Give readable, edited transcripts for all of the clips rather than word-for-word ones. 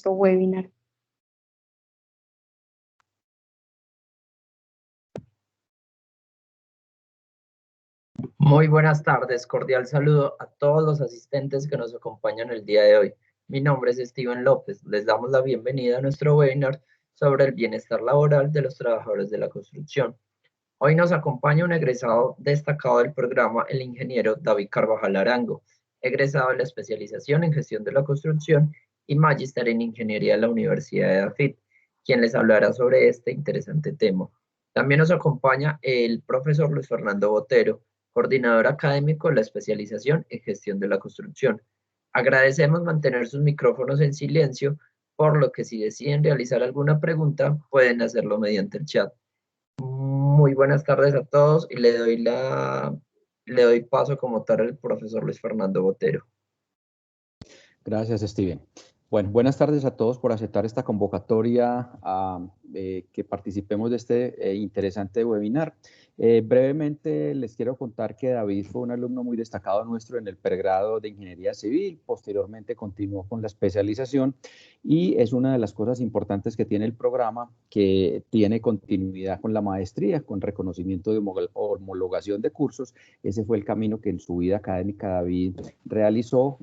nuestro webinar. Muy buenas tardes, cordial saludo a todos los asistentes que nos acompañan el día de hoy. Mi nombre es Steven López, les damos la bienvenida a nuestro webinar sobre el bienestar laboral de los trabajadores de la construcción. Hoy nos acompaña un egresado destacado del programa, el ingeniero David Carvajal Arango, egresado de la especialización en gestión de la construcción y magíster en ingeniería de la Universidad de AFIT, quien les hablará sobre este interesante tema. También nos acompaña el profesor Luis Fernando Botero, coordinador académico de la especialización en gestión de la construcción. Agradecemos mantener sus micrófonos en silencio, por lo que si deciden realizar alguna pregunta, pueden hacerlo mediante el chat. Muy buenas tardes a todos y le doy paso como tal al profesor Luis Fernando Botero. Gracias, Steven. Bueno, buenas tardes a todos por aceptar esta convocatoria que participemos de este interesante webinar. Brevemente les quiero contar que David fue un alumno muy destacado nuestro en el pregrado de Ingeniería Civil, posteriormente continuó con la especialización y es una de las cosas importantes que tiene el programa, que tiene continuidad con la maestría, con reconocimiento de homologación de cursos. Ese fue el camino que en su vida académica David realizó.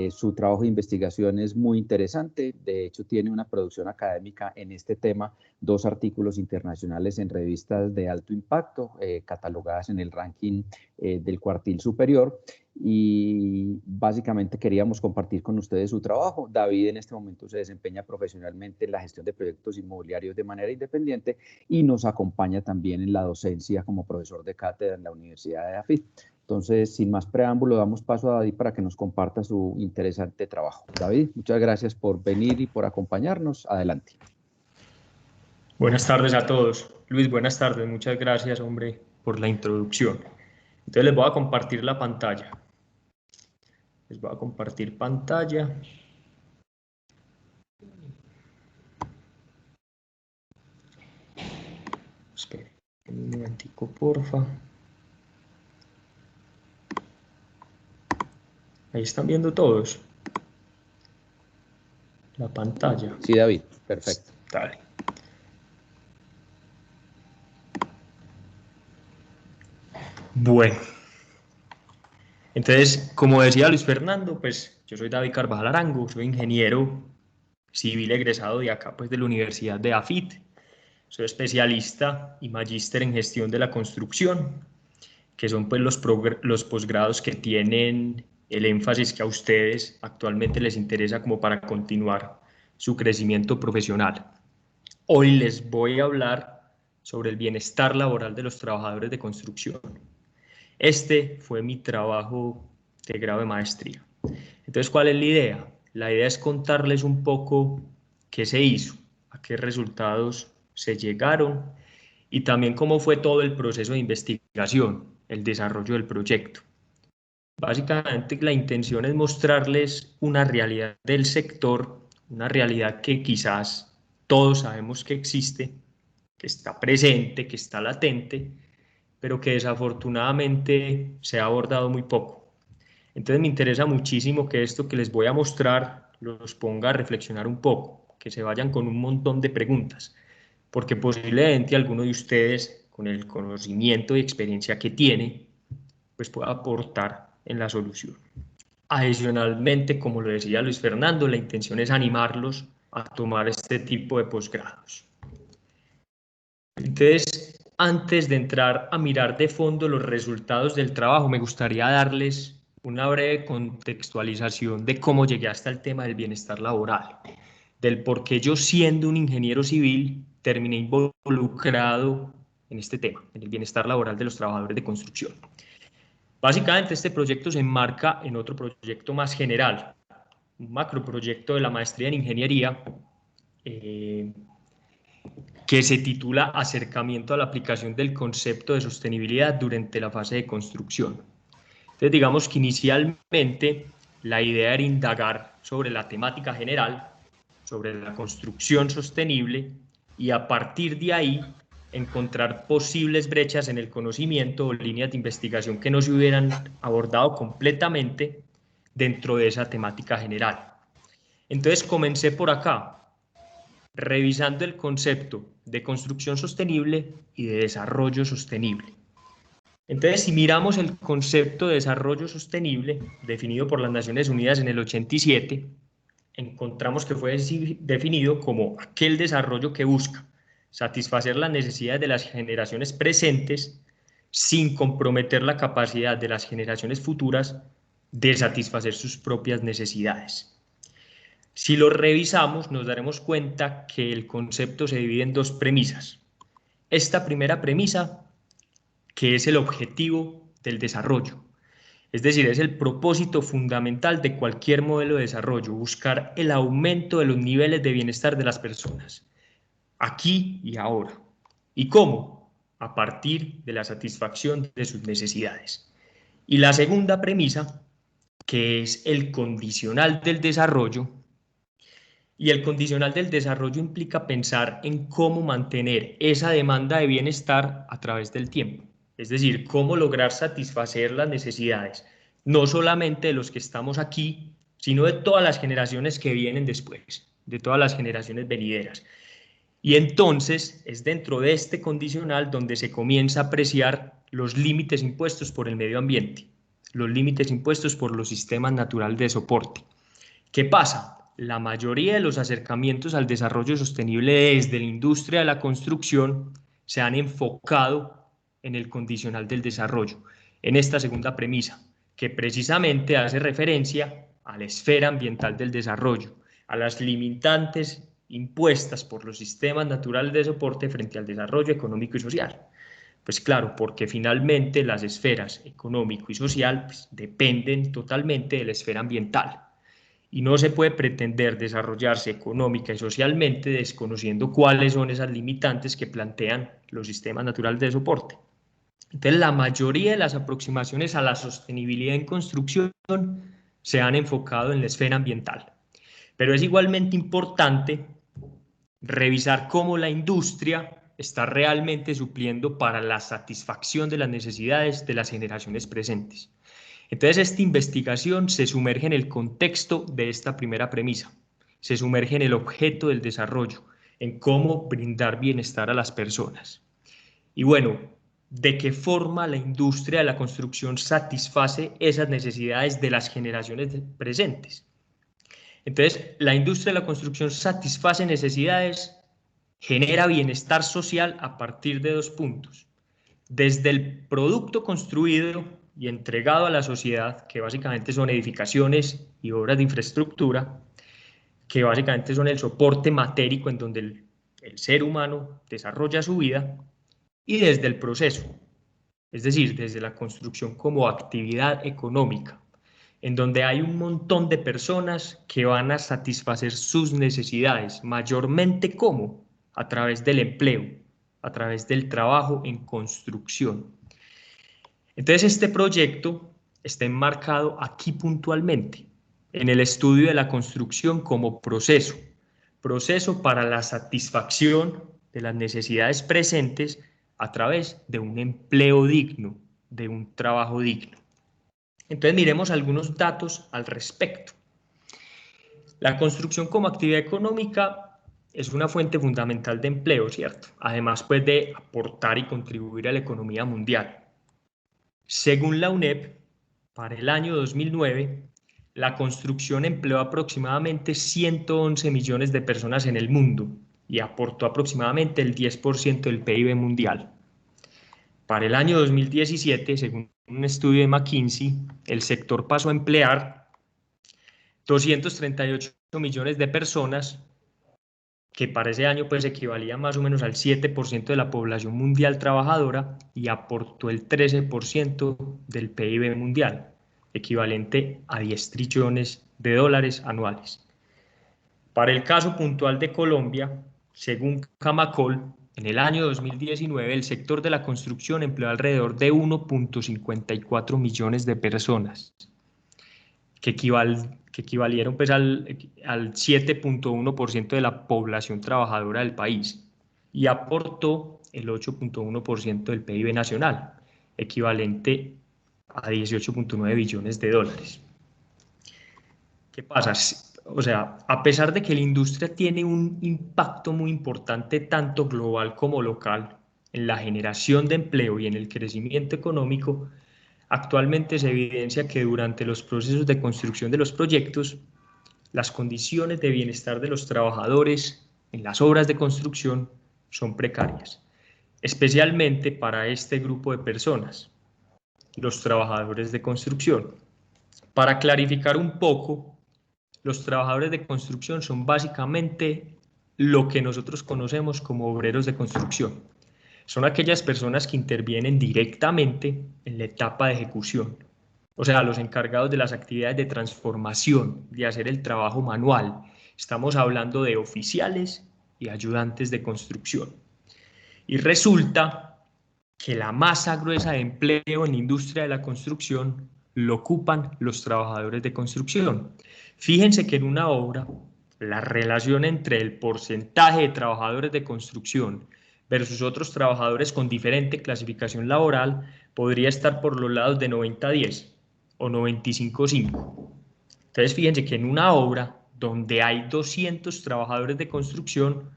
Su trabajo de investigación es muy interesante, de hecho tiene una producción académica en este tema, 2 artículos internacionales en revistas de alto impacto, catalogadas en el ranking del cuartil superior, y básicamente queríamos compartir con ustedes su trabajo. David en este momento se desempeña profesionalmente en la gestión de proyectos inmobiliarios de manera independiente y nos acompaña también en la docencia como profesor de cátedra en la Universidad de AFIT. Entonces, sin más preámbulo, damos paso a David para que nos comparta su interesante trabajo. David, muchas gracias por venir y por acompañarnos. Adelante. Buenas tardes a todos. Luis, buenas tardes. Muchas gracias, hombre, por la introducción. Entonces les voy a compartir la pantalla. Les voy a compartir pantalla. Esperen un momentico, porfa. Ahí están viendo todos la pantalla. Sí, David, perfecto. Dale. Bueno, entonces, como decía Luis Fernando, pues yo soy David Carvajal Arango, soy ingeniero civil egresado de acá, pues de la Universidad de AFIT. Soy especialista y magíster en gestión de la construcción, que son pues los posgrados que tienen el énfasis que a ustedes actualmente les interesa como para continuar su crecimiento profesional. Hoy les voy a hablar sobre el bienestar laboral de los trabajadores de construcción. Este fue mi trabajo de grado de maestría. Entonces, ¿cuál es la idea? La idea es contarles un poco qué se hizo, a qué resultados se llegaron y también cómo fue todo el proceso de investigación, el desarrollo del proyecto. Básicamente la intención es mostrarles una realidad del sector, una realidad que quizás todos sabemos que existe, que está presente, que está latente, pero que desafortunadamente se ha abordado muy poco. Entonces me interesa muchísimo que esto que les voy a mostrar los ponga a reflexionar un poco, que se vayan con un montón de preguntas, porque posiblemente alguno de ustedes, con el conocimiento y experiencia que tiene, pues pueda aportar en la solución. Adicionalmente, como lo decía Luis Fernando, la intención es animarlos a tomar este tipo de posgrados. Entonces, antes de entrar a mirar de fondo los resultados del trabajo, me gustaría darles una breve contextualización de cómo llegué hasta el tema del bienestar laboral, del por qué yo, siendo un ingeniero civil, terminé involucrado en este tema, en el bienestar laboral de los trabajadores de construcción. Básicamente, este proyecto se enmarca en otro proyecto más general, un macroproyecto de la maestría en ingeniería, que se titula Acercamiento a la aplicación del concepto de sostenibilidad durante la fase de construcción. Entonces, digamos que inicialmente la idea era indagar sobre la temática general, sobre la construcción sostenible, y a partir de ahí encontrar posibles brechas en el conocimiento o líneas de investigación que no se hubieran abordado completamente dentro de esa temática general. Entonces comencé por acá, revisando el concepto de construcción sostenible y de desarrollo sostenible. Entonces, si miramos el concepto de desarrollo sostenible, definido por las Naciones Unidas en el 87, encontramos que fue definido como aquel desarrollo que busca satisfacer las necesidades de las generaciones presentes sin comprometer la capacidad de las generaciones futuras de satisfacer sus propias necesidades. Si lo revisamos, nos daremos cuenta que el concepto se divide en dos premisas. Esta primera premisa, que es el objetivo del desarrollo, es decir, es el propósito fundamental de cualquier modelo de desarrollo, buscar el aumento de los niveles de bienestar de las personas, aquí y ahora. ¿Y cómo? A partir de la satisfacción de sus necesidades. Y la segunda premisa, que es el condicional del desarrollo, y el condicional del desarrollo implica pensar en cómo mantener esa demanda de bienestar a través del tiempo. Es decir, cómo lograr satisfacer las necesidades, no solamente de los que estamos aquí, sino de todas las generaciones que vienen después, de todas las generaciones venideras. Y entonces es dentro de este condicional donde se comienza a apreciar los límites impuestos por el medio ambiente, los límites impuestos por los sistemas naturales de soporte. ¿Qué pasa? La mayoría de los acercamientos al desarrollo sostenible desde la industria de la construcción se han enfocado en el condicional del desarrollo, en esta segunda premisa, que precisamente hace referencia a la esfera ambiental del desarrollo, a las limitantes impuestas por los sistemas naturales de soporte frente al desarrollo económico y social. Pues claro, porque finalmente las esferas económico y social pues, dependen totalmente de la esfera ambiental. Y no se puede pretender desarrollarse económica y socialmente desconociendo cuáles son esas limitantes que plantean los sistemas naturales de soporte. Entonces, la mayoría de las aproximaciones a la sostenibilidad en construcción se han enfocado en la esfera ambiental. Pero es igualmente importante revisar cómo la industria está realmente supliendo para la satisfacción de las necesidades de las generaciones presentes. Entonces, esta investigación se sumerge en el contexto de esta primera premisa, se sumerge en el objeto del desarrollo, en cómo brindar bienestar a las personas. Y bueno, ¿de qué forma la industria de la construcción satisface esas necesidades de las generaciones presentes? Entonces, la industria de la construcción satisface necesidades, genera bienestar social a partir de dos puntos. Desde el producto construido y entregado a la sociedad, que básicamente son edificaciones y obras de infraestructura, que básicamente son el soporte matérico en donde el ser humano desarrolla su vida, y desde el proceso, es decir, desde la construcción como actividad económica, en donde hay un montón de personas que van a satisfacer sus necesidades, mayormente como a través del empleo, a través del trabajo en construcción. Entonces, este proyecto está enmarcado aquí puntualmente, en el estudio de la construcción como proceso para la satisfacción de las necesidades presentes a través de un empleo digno, de un trabajo digno. Entonces, miremos algunos datos al respecto. La construcción como actividad económica es una fuente fundamental de empleo, ¿cierto? Además, pues, de aportar y contribuir a la economía mundial. Según la UNEP, para el año 2009, la construcción empleó aproximadamente 111 millones de personas en el mundo y aportó aproximadamente el 10% del PIB mundial. Para el año 2017, según un estudio de McKinsey, el sector pasó a emplear 238 millones de personas, que para ese año pues equivalía más o menos al 7% de la población mundial trabajadora y aportó el 13% del PIB mundial, equivalente a 10 trillones de dólares anuales. Para el caso puntual de Colombia, según Camacol, en el año 2019 el sector de la construcción empleó alrededor de 1.54 millones de personas, que equivalieron pues al 7.1% de la población trabajadora del país y aportó el 8.1% del PIB nacional, equivalente a 18.9 billones de dólares. ¿Qué pasa? o sea, a pesar de que la industria tiene un impacto muy importante tanto global como local en la generación de empleo y en el crecimiento económico, actualmente se evidencia que durante los procesos de construcción de los proyectos, las condiciones de bienestar de los trabajadores en las obras de construcción son precarias, especialmente para este grupo de personas, los trabajadores de construcción. Para clarificar un poco, los trabajadores de construcción son básicamente lo que nosotros conocemos como obreros de construcción. Son aquellas personas que intervienen directamente en la etapa de ejecución, o sea, los encargados de las actividades de transformación, de hacer el trabajo manual. Estamos hablando de oficiales y ayudantes de construcción. Y resulta que la masa gruesa de empleo en la industria de la construcción lo ocupan los trabajadores de construcción. Fíjense que en una obra, la relación entre el porcentaje de trabajadores de construcción versus otros trabajadores con diferente clasificación laboral podría estar por los lados de 90-10 o 95-5. Entonces fíjense que en una obra donde hay 200 trabajadores de construcción,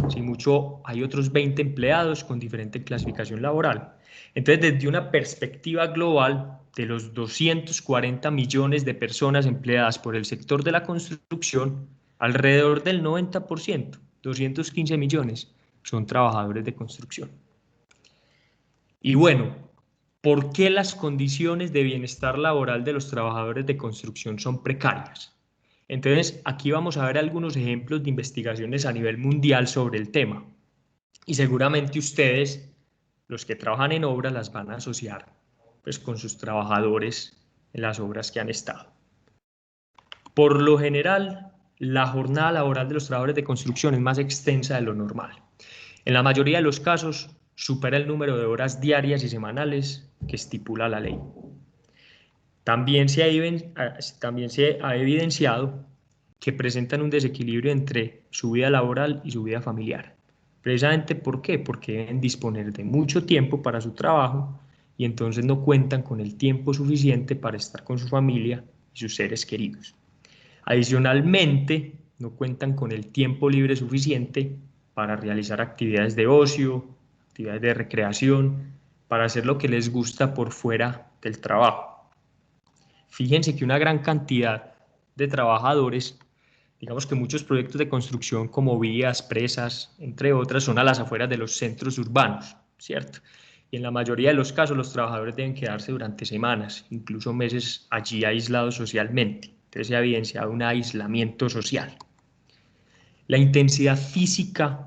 si mucho, hay otros 20 empleados con diferente clasificación laboral. Entonces, desde una perspectiva global, de los 240 millones de personas empleadas por el sector de la construcción, alrededor del 90%, 215 millones, son trabajadores de construcción. Y bueno, ¿por qué las condiciones de bienestar laboral de los trabajadores de construcción son precarias? Entonces, aquí vamos a ver algunos ejemplos de investigaciones a nivel mundial sobre el tema. Y seguramente ustedes, los que trabajan en obra, las van a asociar pues, con sus trabajadores en las obras que han estado. Por lo general, la jornada laboral de los trabajadores de construcción es más extensa de lo normal. En la mayoría de los casos, supera el número de horas diarias y semanales que estipula la ley. También se ha evidenciado que presentan un desequilibrio entre su vida laboral y su vida familiar. Precisamente, ¿por qué? Porque deben disponer de mucho tiempo para su trabajo y entonces no cuentan con el tiempo suficiente para estar con su familia y sus seres queridos. Adicionalmente, no cuentan con el tiempo libre suficiente para realizar actividades de ocio, actividades de recreación, para hacer lo que les gusta por fuera del trabajo. Fíjense que una gran cantidad de trabajadores, digamos que muchos proyectos de construcción como vías, presas, entre otras, son a las afueras de los centros urbanos, ¿cierto? Y en la mayoría de los casos los trabajadores deben quedarse durante semanas, incluso meses allí aislados socialmente. Entonces se ha evidenciado un aislamiento social. La intensidad física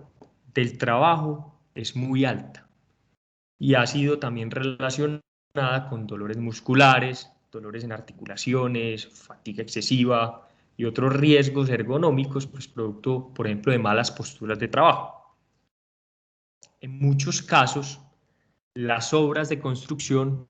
del trabajo es muy alta y ha sido también relacionada con dolores musculares, dolores en articulaciones, fatiga excesiva y otros riesgos ergonómicos, pues producto, por ejemplo, de malas posturas de trabajo. En muchos casos, las obras de construcción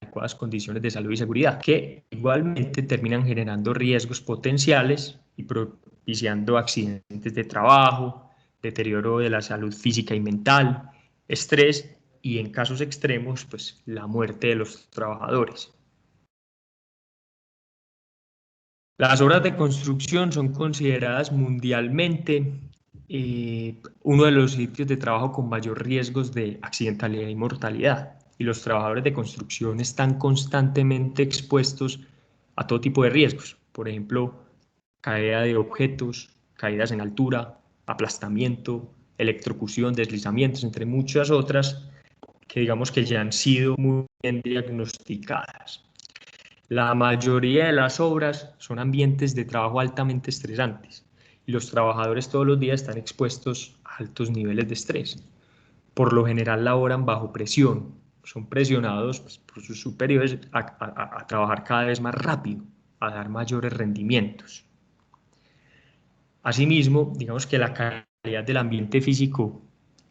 adecuadas condiciones de salud y seguridad, que igualmente terminan generando riesgos potenciales y propiciando accidentes de trabajo, deterioro de la salud física y mental, estrés y en casos extremos, pues la muerte de los trabajadores. Las obras de construcción son consideradas mundialmente uno de los sitios de trabajo con mayor riesgos de accidentalidad y mortalidad. Y los trabajadores de construcción están constantemente expuestos a todo tipo de riesgos. Por ejemplo, caída de objetos, caídas en altura, aplastamiento, electrocución, deslizamientos, entre muchas otras que digamos que ya han sido muy bien diagnosticadas. La mayoría de las obras son ambientes de trabajo altamente estresantes y los trabajadores todos los días están expuestos a altos niveles de estrés. Por lo general laboran bajo presión, son presionados pues, por sus superiores a trabajar cada vez más rápido, a dar mayores rendimientos. Asimismo, digamos que la calidad del ambiente físico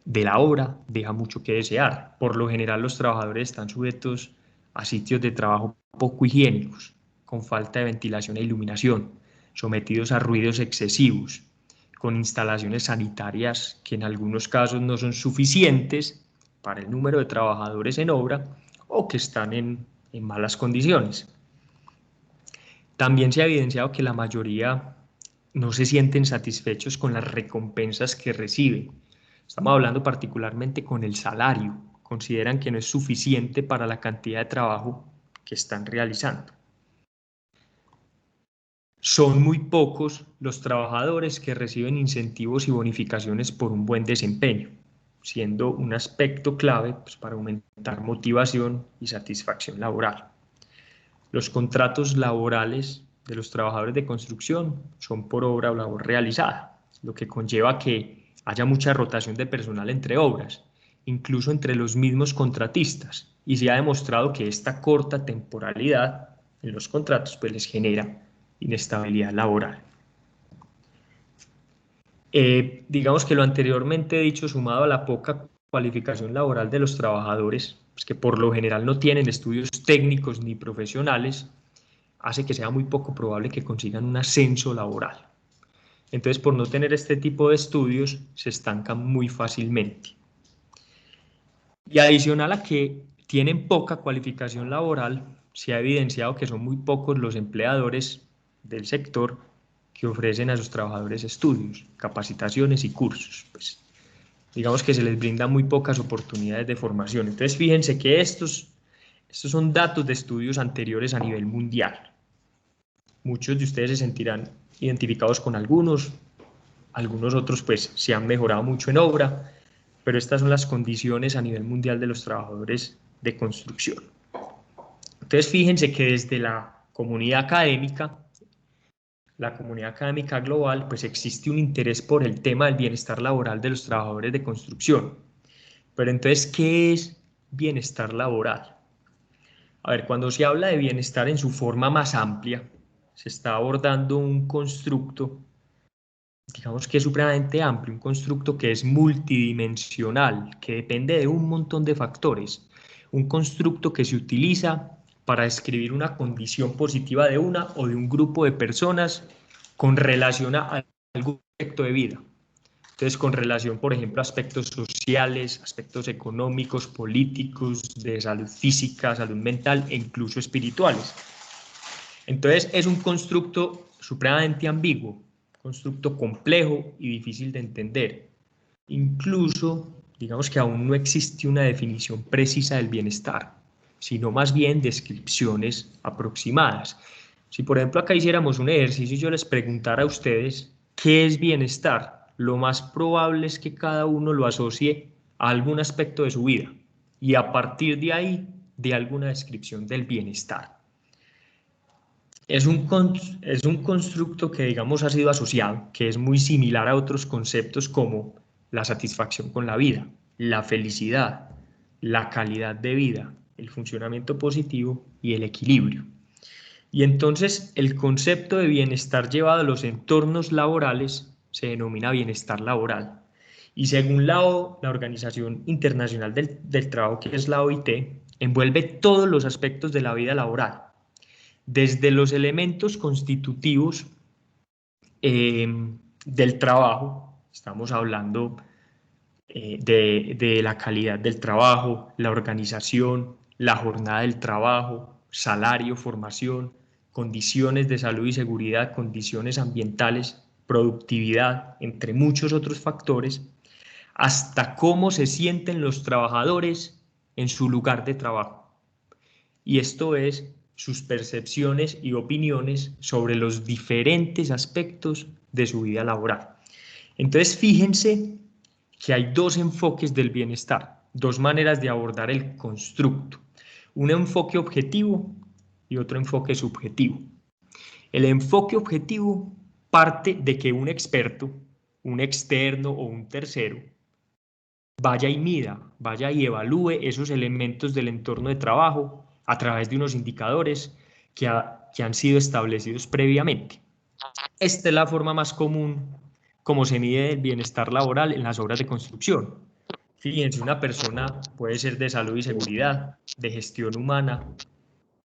de la obra deja mucho que desear. Por lo general los trabajadores están sujetos a sitios de trabajo poco higiénicos, con falta de ventilación e iluminación, sometidos a ruidos excesivos, con instalaciones sanitarias que en algunos casos no son suficientes para el número de trabajadores en obra o que están en malas condiciones. También se ha evidenciado que la mayoría no se sienten satisfechos con las recompensas que reciben. Estamos hablando particularmente con el salario. Consideran que no es suficiente para la cantidad de trabajo que están realizando. Son muy pocos los trabajadores que reciben incentivos y bonificaciones por un buen desempeño, siendo un aspecto clave pues, para aumentar motivación y satisfacción laboral. Los contratos laborales de los trabajadores de construcción son por obra o labor realizada, lo que conlleva que haya mucha rotación de personal entre obras, incluso entre los mismos contratistas, y se ha demostrado que esta corta temporalidad en los contratos pues, les genera inestabilidad laboral. Digamos que lo anteriormente dicho, sumado a la poca cualificación laboral de los trabajadores, pues que por lo general no tienen estudios técnicos ni profesionales, hace que sea muy poco probable que consigan un ascenso laboral. Entonces, por no tener este tipo de estudios, se estancan muy fácilmente. Y adicional a que tienen poca cualificación laboral, se ha evidenciado que son muy pocos los empleadores del sector que ofrecen a sus trabajadores estudios, capacitaciones y cursos. Pues, digamos que se les brindan muy pocas oportunidades de formación. Entonces, fíjense que estos son datos de estudios anteriores a nivel mundial. Muchos de ustedes se sentirán identificados con algunos otros pues se han mejorado mucho en obra, pero estas son las condiciones a nivel mundial de los trabajadores de construcción. Entonces fíjense que desde la comunidad académica global, pues existe un interés por el tema del bienestar laboral de los trabajadores de construcción. Pero entonces, ¿qué es bienestar laboral? A ver, cuando se habla de bienestar en su forma más amplia, se está abordando un constructo, digamos que es supremamente amplio, un constructo que es multidimensional, que depende de un montón de factores, un constructo que se utiliza para describir una condición positiva de una o de un grupo de personas con relación a algún aspecto de vida. Entonces, con relación, por ejemplo, a aspectos sociales, aspectos económicos, políticos, de salud física, salud mental e incluso espirituales. Entonces, es un constructo supremamente ambiguo, constructo complejo y difícil de entender. Incluso, digamos que aún no existe una definición precisa del bienestar, sino más bien descripciones aproximadas. Si, por ejemplo, acá hiciéramos un ejercicio y yo les preguntara a ustedes qué es bienestar, lo más probable es que cada uno lo asocie a algún aspecto de su vida y a partir de ahí de alguna descripción del bienestar. Es un constructo que, digamos, ha sido asociado, que es muy similar a otros conceptos como la satisfacción con la vida, la felicidad, la calidad de vida, el funcionamiento positivo y el equilibrio. Y entonces el concepto de bienestar llevado a los entornos laborales se denomina bienestar laboral. Y según la Organización Internacional del Trabajo, que es la OIT, envuelve todos los aspectos de la vida laboral, desde los elementos constitutivos del trabajo, estamos hablando de la calidad del trabajo, la organización, la jornada del trabajo, salario, formación, condiciones de salud y seguridad, condiciones ambientales, productividad, entre muchos otros factores, hasta cómo se sienten los trabajadores en su lugar de trabajo. Y esto es sus percepciones y opiniones sobre los diferentes aspectos de su vida laboral. Entonces, fíjense que hay dos enfoques del bienestar, dos maneras de abordar el constructo. Un enfoque objetivo y otro enfoque subjetivo. El enfoque objetivo parte de que un experto, un externo o un tercero, vaya y mida, vaya y evalúe esos elementos del entorno de trabajo a través de unos indicadores que han sido establecidos previamente. Esta es la forma más común como se mide el bienestar laboral en las obras de construcción. Fíjense, una persona puede ser de salud y seguridad, de gestión humana,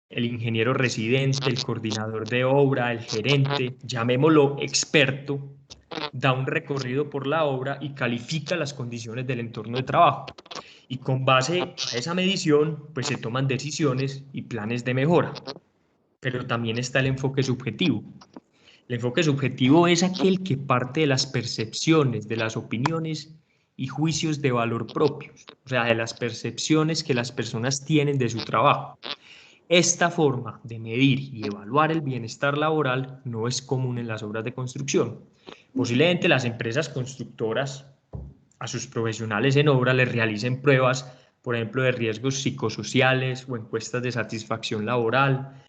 el ingeniero residente, el coordinador de obra, el gerente, llamémoslo experto, da un recorrido por la obra y califica las condiciones del entorno de trabajo. Y con base a esa medición, pues se toman decisiones y planes de mejora. pero también está el enfoque subjetivo. El enfoque subjetivo es aquel que parte de las percepciones, de las opiniones y juicios de valor propios, o sea, de las percepciones que las personas tienen de su trabajo. Esta forma de medir y evaluar el bienestar laboral no es común en las obras de construcción. Posiblemente las empresas constructoras a sus profesionales en obra les realicen pruebas, por ejemplo, de riesgos psicosociales o encuestas de satisfacción laboral,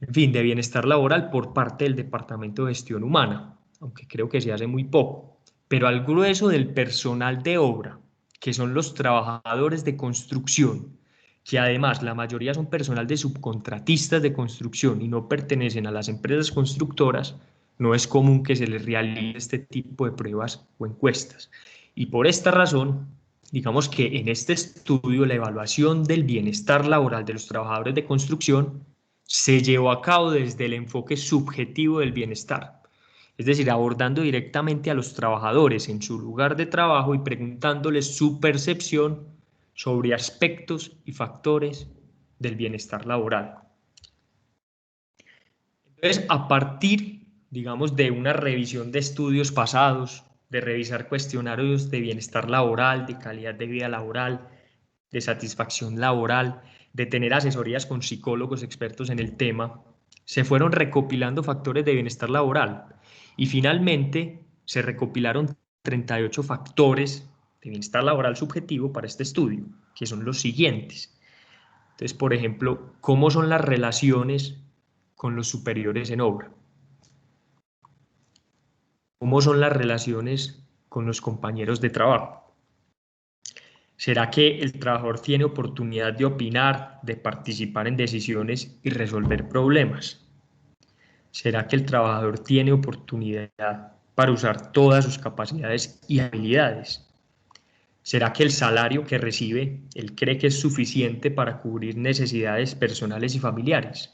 en fin, de bienestar laboral por parte del Departamento de Gestión Humana, aunque creo que se hace muy poco. Pero al grueso del personal de obra, que son los trabajadores de construcción, que además la mayoría son personal de subcontratistas de construcción y no pertenecen a las empresas constructoras, no es común que se les realice este tipo de pruebas o encuestas. Y por esta razón, digamos que en este estudio la evaluación del bienestar laboral de los trabajadores de construcción se llevó a cabo desde el enfoque subjetivo del bienestar, es decir, abordando directamente a los trabajadores en su lugar de trabajo y preguntándoles su percepción sobre aspectos y factores del bienestar laboral. Entonces, a partir, digamos, de una revisión de estudios pasados, de revisar cuestionarios de bienestar laboral, de calidad de vida laboral, de satisfacción laboral, de tener asesorías con psicólogos expertos en el tema, se fueron recopilando factores de bienestar laboral y finalmente se recopilaron 38 factores de bienestar laboral subjetivo para este estudio, que son los siguientes. Entonces, por ejemplo, ¿cómo son las relaciones con los superiores en obra? ¿Cómo son las relaciones con los compañeros de trabajo? ¿Será que el trabajador tiene oportunidad de opinar, de participar en decisiones y resolver problemas? ¿Será que el trabajador tiene oportunidad para usar todas sus capacidades y habilidades? ¿Será que el salario que recibe, él cree que es suficiente para cubrir necesidades personales y familiares?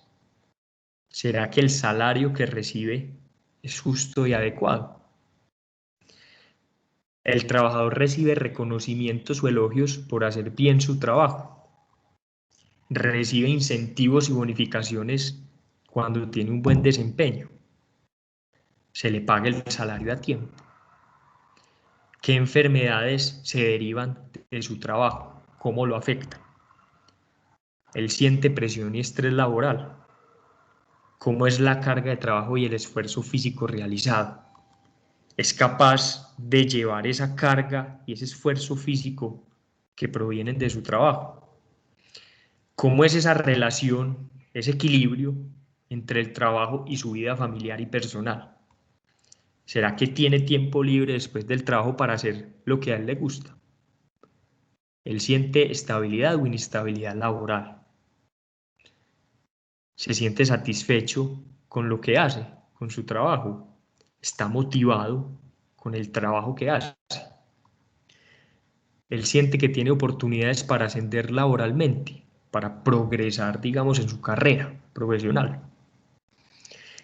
¿Será que el salario que recibe es justo y adecuado? ¿El trabajador recibe reconocimientos o elogios por hacer bien su trabajo? ¿Recibe incentivos y bonificaciones cuando tiene un buen desempeño? ¿Se le paga el salario a tiempo? ¿Qué enfermedades se derivan de su trabajo? ¿Cómo lo afectan? ¿Él siente presión y estrés laboral? ¿Cómo es la carga de trabajo y el esfuerzo físico realizado? ¿Es capaz de llevar esa carga y ese esfuerzo físico que provienen de su trabajo? ¿Cómo es esa relación, ese equilibrio entre el trabajo y su vida familiar y personal? ¿Será que tiene tiempo libre después del trabajo para hacer lo que a él le gusta? ¿Él siente estabilidad o inestabilidad laboral? ¿Se siente satisfecho con lo que hace, con su trabajo? ¿Está motivado con el trabajo que hace? Él siente que tiene oportunidades para ascender laboralmente, para progresar, digamos, en su carrera profesional.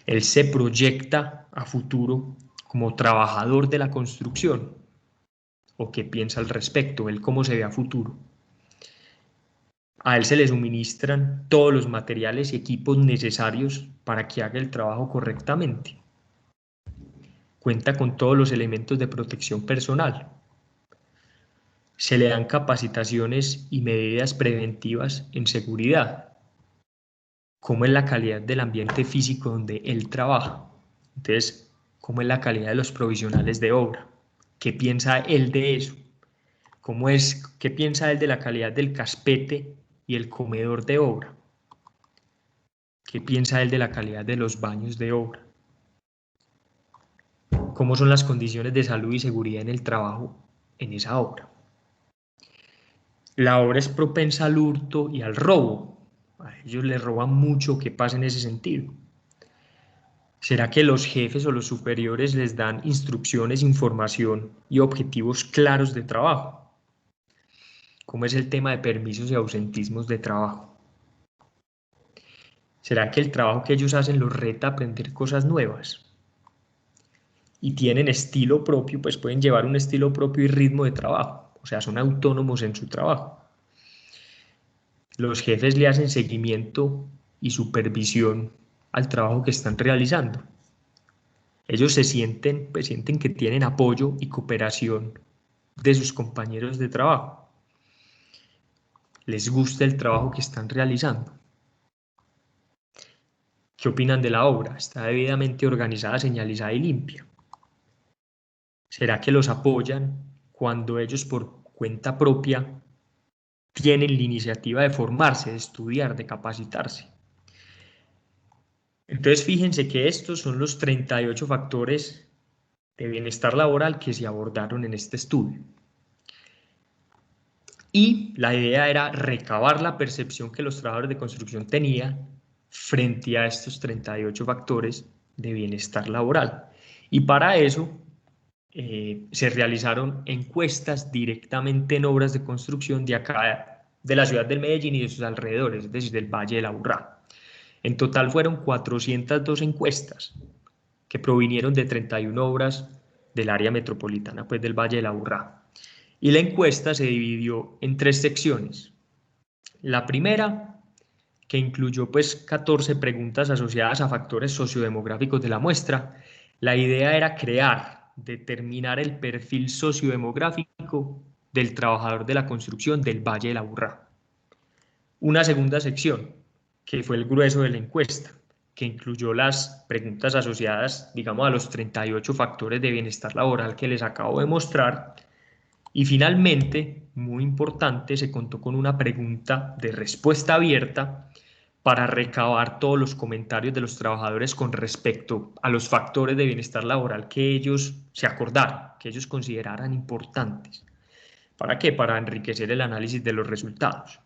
Él se proyecta a futuro como trabajador de la construcción. ¿O qué piensa al respecto? Él cómo se ve a futuro. A él se le suministran todos los materiales y equipos necesarios para que haga el trabajo correctamente. Cuenta con todos los elementos de protección personal. Se le dan capacitaciones y medidas preventivas en seguridad. ¿Cómo es la calidad del ambiente físico donde él trabaja? Entonces, ¿cómo es la calidad de los provisionales de obra? ¿Qué piensa él de eso? ¿Qué piensa él de la calidad del caspete y el comedor de obra? ¿Qué piensa él de la calidad de los baños de obra? ¿Cómo son las condiciones de salud y seguridad en el trabajo en esa obra? La obra es propensa al hurto y al robo. A ellos les roban mucho. ¿Qué pasa en ese sentido? ¿Será que los jefes o los superiores les dan instrucciones, información y objetivos claros de trabajo? ¿Cómo es el tema de permisos y ausentismos de trabajo? ¿Será que el trabajo que ellos hacen los reta a aprender cosas nuevas? Y tienen estilo propio, pues pueden llevar un estilo propio y ritmo de trabajo. O sea, son autónomos en su trabajo. Los jefes le hacen seguimiento y supervisión al trabajo que están realizando. Ellos sienten que tienen apoyo y cooperación de sus compañeros de trabajo. Les gusta el trabajo que están realizando. ¿Qué opinan de la obra? ¿Está debidamente organizada, señalizada y limpia? ¿Será que los apoyan cuando ellos por cuenta propia tienen la iniciativa de formarse, de estudiar, de capacitarse? Entonces fíjense que estos son los 38 factores de bienestar laboral que se abordaron en este estudio. Y la idea era recabar la percepción que los trabajadores de construcción tenían frente a estos 38 factores de bienestar laboral. Y para eso se realizaron encuestas directamente en obras de construcción de acá, de la ciudad del Medellín y de sus alrededores, es decir, del Valle de la Aburrá. En total fueron 402 encuestas que provinieron de 31 obras del área metropolitana, pues del Valle de la Aburrá. Y la encuesta se dividió en 3 secciones. La primera, que incluyó pues 14 preguntas asociadas a factores sociodemográficos de la muestra. La idea era determinar el perfil sociodemográfico del trabajador de la construcción del Valle de la Aburrá. Una segunda sección, que fue el grueso de la encuesta, que incluyó las preguntas asociadas, digamos, a los 38 factores de bienestar laboral que les acabo de mostrar. Y finalmente, muy importante, se contó con una pregunta de respuesta abierta para recabar todos los comentarios de los trabajadores con respecto a los factores de bienestar laboral que ellos se acordaron, que ellos consideraran importantes. ¿Para qué? Para enriquecer el análisis de los resultados.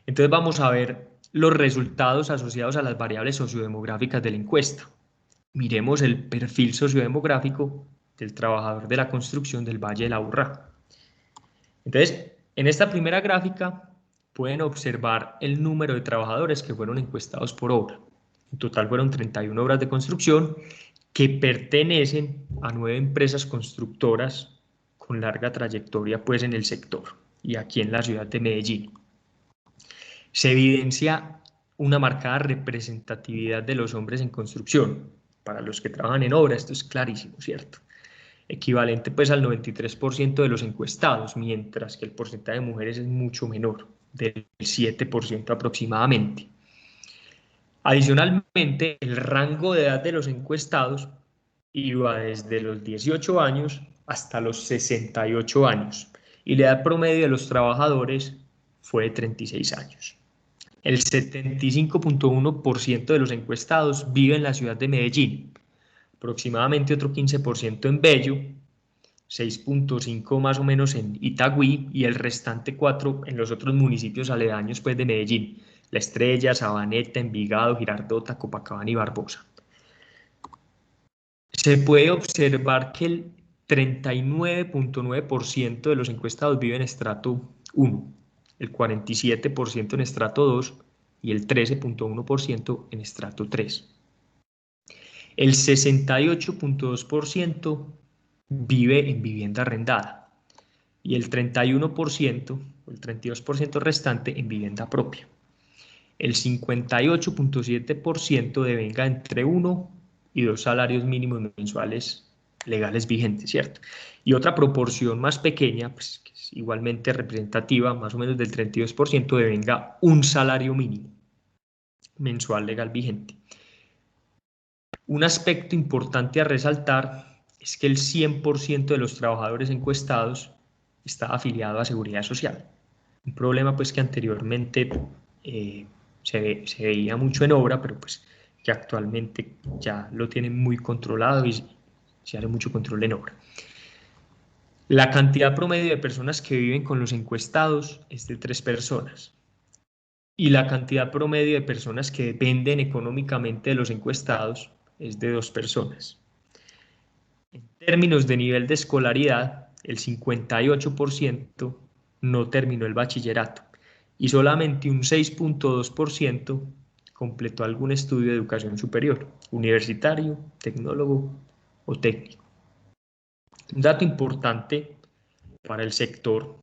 Entonces vamos a ver los resultados asociados a las variables sociodemográficas de la encuesta. Miremos el perfil sociodemográfico del trabajador de la construcción del Valle de la Aburrá. Entonces, en esta primera gráfica pueden observar el número de trabajadores que fueron encuestados por obra. En total fueron 31 obras de construcción que pertenecen a 9 empresas constructoras con larga trayectoria pues en el sector y aquí en la ciudad de Medellín. Se evidencia una marcada representatividad de los hombres en construcción. Para los que trabajan en obra esto es clarísimo, ¿cierto? Equivalente pues al 93% de los encuestados, mientras que el porcentaje de mujeres es mucho menor, del 7% aproximadamente. Adicionalmente, el rango de edad de los encuestados iba desde los 18 años hasta los 68 años y la edad promedio de los trabajadores fue de 36 años. El 75.1% de los encuestados vive en la ciudad de Medellín, aproximadamente otro 15% en Bello, 6.5 más o menos en Itagüí y el restante 4 en los otros municipios aledaños pues, de Medellín, La Estrella, Sabaneta, Envigado, Girardota, Copacabana y Barbosa. Se puede observar que el 39.9% de los encuestados vive en estrato 1, el 47% en estrato 2 y el 13.1% en estrato 3. El 68.2% vive en vivienda arrendada y el 31%, el 32% restante en vivienda propia. El 58.7% devenga entre 1 y 2 salarios mínimos mensuales legales vigentes, ¿cierto? Y otra proporción más pequeña, pues, que es igualmente representativa, más o menos del 32%, devenga un salario mínimo mensual legal vigente. Un aspecto importante a resaltar es que el 100% de los trabajadores encuestados está afiliado a Seguridad Social. Un problema pues que anteriormente se veía mucho en obra, pero pues que actualmente ya lo tienen muy controlado y se hace mucho control en obra. La cantidad promedio de personas que viven con los encuestados es de 3 personas. Y la cantidad promedio de personas que dependen económicamente de los encuestados es de 2 personas. En términos de nivel de escolaridad, el 58% no terminó el bachillerato y solamente un 6.2% completó algún estudio de educación superior, universitario, tecnólogo o técnico. Un dato importante para el sector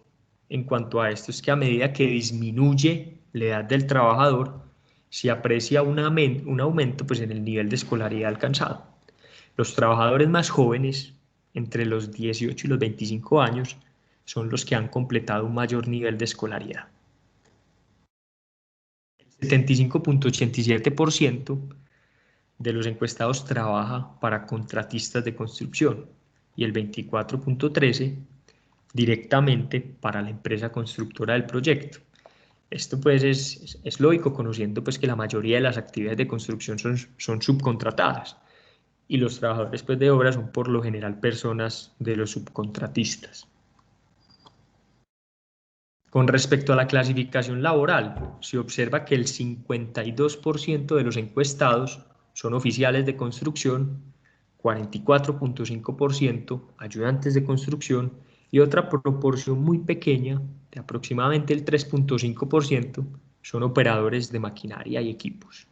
en cuanto a esto es que a medida que disminuye la edad del trabajador, se aprecia un aumento pues, en el nivel de escolaridad alcanzado. Los trabajadores más jóvenes, entre los 18 y los 25 años, son los que han completado un mayor nivel de escolaridad. El 75.87% de los encuestados trabaja para contratistas de construcción y el 24.13% directamente para la empresa constructora del proyecto. Esto pues es lógico, conociendo pues que la mayoría de las actividades de construcción son subcontratadas y los trabajadores pues de obra son por lo general personas de los subcontratistas. Con respecto a la clasificación laboral, se observa que el 52% de los encuestados son oficiales de construcción, 44.5% ayudantes de construcción y otra proporción muy pequeña, de aproximadamente el 3.5%, son operadores de maquinaria y equipos.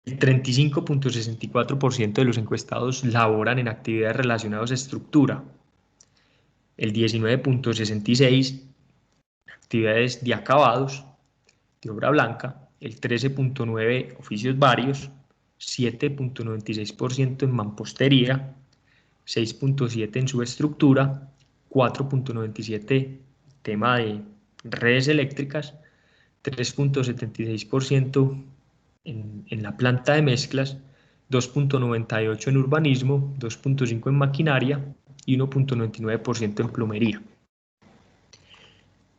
El 35.64% de los encuestados laboran en actividades relacionadas a estructura, el 19.66% actividades de acabados, de obra blanca, el 13.9% oficios varios, 7.96% en mampostería, 6.7% en subestructura, 4.97% tema de redes eléctricas, 3.76% en la planta de mezclas, 2.98% en urbanismo, 2.5% en maquinaria y 1.99% en plomería.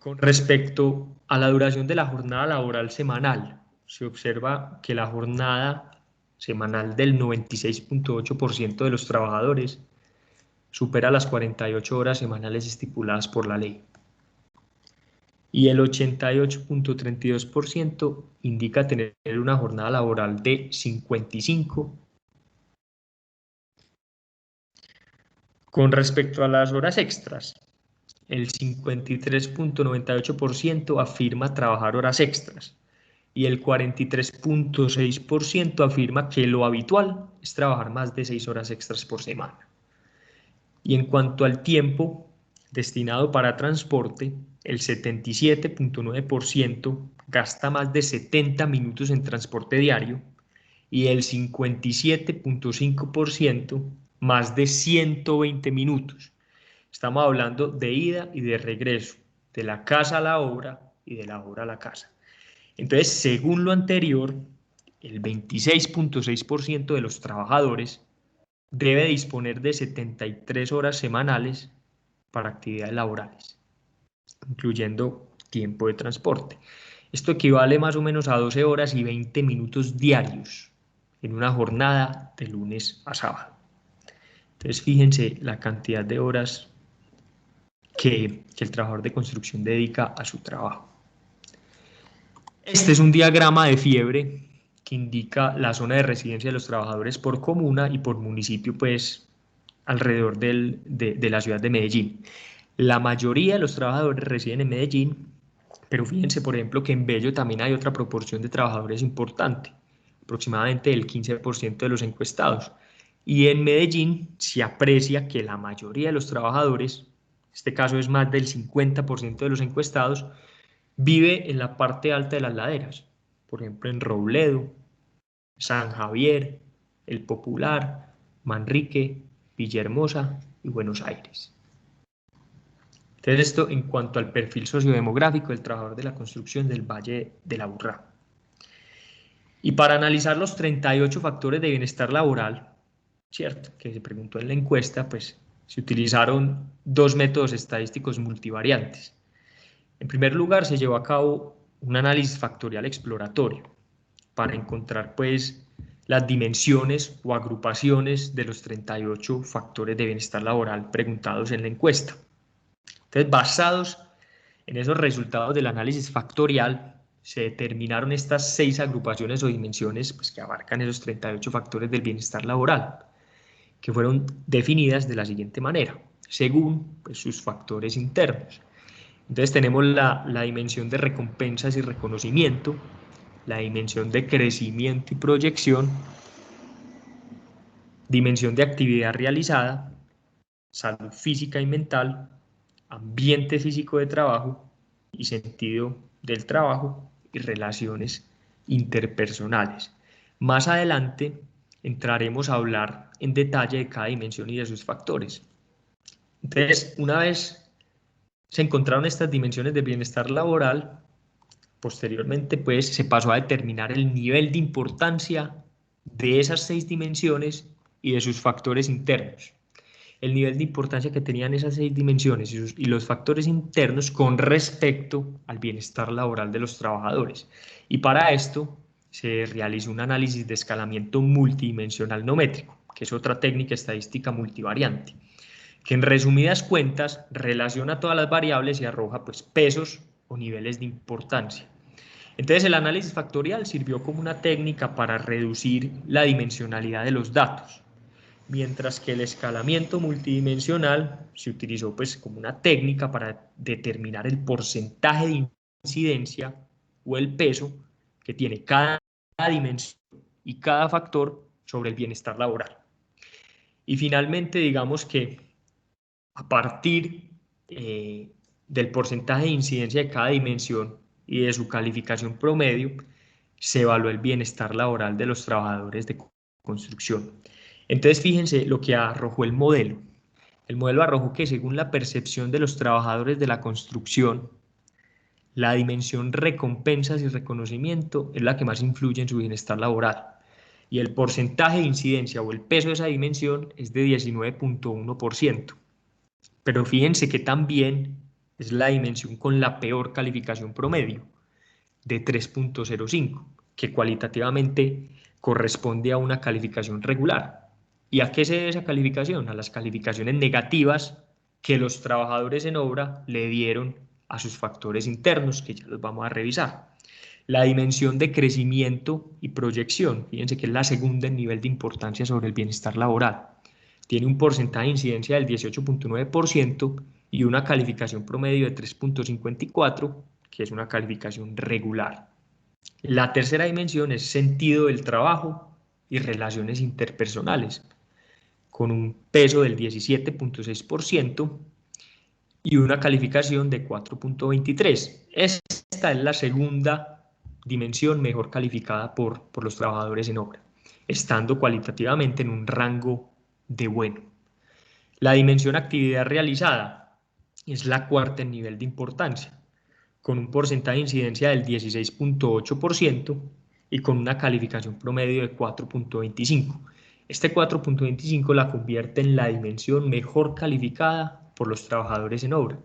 Con respecto a la duración de la jornada laboral semanal, se observa que la jornada semanal del 96.8% de los trabajadores supera las 48 horas semanales estipuladas por la ley. Y el 88.32% indica tener una jornada laboral de 55. Con respecto a las horas extras, el 53.98% afirma trabajar horas extras y el 43.6% afirma que lo habitual es trabajar más de 6 horas extras por semana. Y en cuanto al tiempo destinado para transporte, el 77.9% gasta más de 70 minutos en transporte diario y el 57.5% más de 120 minutos. Estamos hablando de ida y de regreso, de la casa a la obra y de la obra a la casa. Entonces, según lo anterior, el 26.6% de los trabajadores debe disponer de 73 horas semanales para actividades laborales, incluyendo tiempo de transporte. Esto equivale más o menos a 12 horas y 20 minutos diarios en una jornada de lunes a sábado. Entonces, fíjense la cantidad de horas que el trabajador de construcción dedica a su trabajo. Este es un diagrama de fiebre que indica la zona de residencia de los trabajadores por comuna y por municipio, pues alrededor de la ciudad de Medellín. La mayoría de los trabajadores residen en Medellín, pero fíjense, por ejemplo, que en Bello también hay otra proporción de trabajadores importante, aproximadamente el 15% de los encuestados. Y en Medellín se aprecia que la mayoría de los trabajadores, en este caso es más del 50% de los encuestados, vive en la parte alta de las laderas, por ejemplo en Robledo, San Javier, El Popular, Manrique, Villahermosa y Buenos Aires. Entonces, esto en cuanto al perfil sociodemográfico del trabajador de la construcción del Valle del Aburrá. Y para analizar los 38 factores de bienestar laboral, ¿cierto?, que se preguntó en la encuesta, pues se utilizaron dos métodos estadísticos multivariantes. En primer lugar, se llevó a cabo un análisis factorial exploratorio para encontrar pues las dimensiones o agrupaciones de los 38 factores de bienestar laboral preguntados en la encuesta. Entonces, basados en esos resultados del análisis factorial, se determinaron estas 6 agrupaciones o dimensiones pues, que abarcan esos 38 factores del bienestar laboral, que fueron definidas de la siguiente manera, según pues, sus factores internos. Entonces tenemos la dimensión de recompensas y reconocimiento, la dimensión de crecimiento y proyección, dimensión de actividad realizada, salud física y mental, ambiente físico de trabajo y sentido del trabajo y relaciones interpersonales. Más adelante entraremos a hablar en detalle de cada dimensión y de sus factores. Entonces, una vez se encontraron estas dimensiones de bienestar laboral, posteriormente pues se pasó a determinar el nivel de importancia de esas 6 dimensiones y de sus factores internos. El nivel de importancia que tenían esas 6 dimensiones y los factores internos con respecto al bienestar laboral de los trabajadores. Y para esto se realizó un análisis de escalamiento multidimensional no métrico, que es otra técnica estadística multivariante, que en resumidas cuentas relaciona todas las variables y arroja pues pesos o niveles de importancia. Entonces el análisis factorial sirvió como una técnica para reducir la dimensionalidad de los datos, mientras que el escalamiento multidimensional se utilizó pues como una técnica para determinar el porcentaje de incidencia o el peso que tiene cada dimensión y cada factor sobre el bienestar laboral. Y finalmente digamos que a partir del porcentaje de incidencia de cada dimensión y de su calificación promedio, se evaluó el bienestar laboral de los trabajadores de construcción. Entonces, fíjense lo que arrojó el modelo. El modelo arrojó que según la percepción de los trabajadores de la construcción, la dimensión recompensas y reconocimiento es la que más influye en su bienestar laboral. Y el porcentaje de incidencia o el peso de esa dimensión es de 19.1%. Pero fíjense que también es la dimensión con la peor calificación promedio, de 3.05, que cualitativamente corresponde a una calificación regular. ¿Y a qué se debe esa calificación? A las calificaciones negativas que los trabajadores en obra le dieron a sus factores internos, que ya los vamos a revisar. La dimensión de crecimiento y proyección, fíjense que es la segunda en nivel de importancia sobre el bienestar laboral. Tiene un porcentaje de incidencia del 18.9% y una calificación promedio de 3.54, que es una calificación regular. La tercera dimensión es sentido del trabajo y relaciones interpersonales, con un peso del 17.6% y una calificación de 4.23. Esta es la segunda dimensión mejor calificada por los trabajadores en obra, estando cualitativamente en un rango de bueno. La dimensión actividad realizada es la cuarta en nivel de importancia, con un porcentaje de incidencia del 16.8% y con una calificación promedio de 4.25. Este 4.25 la convierte en la dimensión mejor calificada por los trabajadores en obra,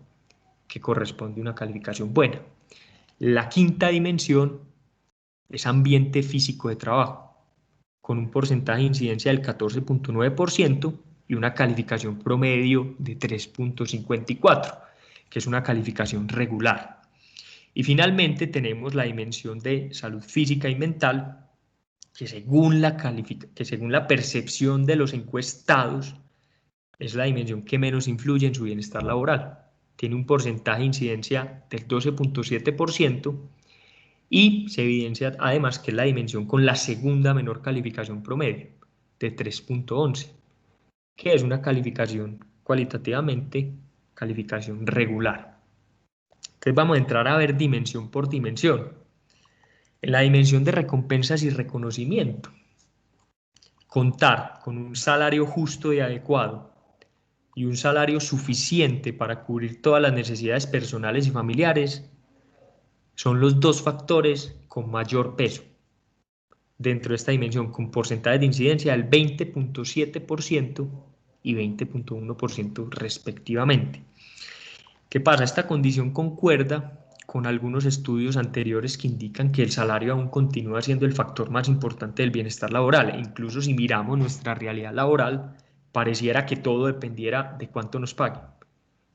que corresponde a una calificación buena. La quinta dimensión es ambiente físico de trabajo, con un porcentaje de incidencia del 14.9% y una calificación promedio de 3.54, que es una calificación regular. Y finalmente tenemos la dimensión de salud física y mental, que según la percepción de los encuestados, es la dimensión que menos influye en su bienestar laboral. Tiene un porcentaje de incidencia del 12.7% y se evidencia además que es la dimensión con la segunda menor calificación promedio, de 3.11, que es una calificación cualitativamente, calificación regular. Entonces vamos a entrar a ver dimensión por dimensión. En la dimensión de recompensas y reconocimiento, contar con un salario justo y adecuado y un salario suficiente para cubrir todas las necesidades personales y familiares son los dos factores con mayor peso dentro de esta dimensión, con porcentajes de incidencia del 20.7% y 20.1% respectivamente. ¿Qué pasa? Esta condición concuerda con algunos estudios anteriores que indican que el salario aún continúa siendo el factor más importante del bienestar laboral. E incluso si miramos nuestra realidad laboral, pareciera que todo dependiera de cuánto nos paguen.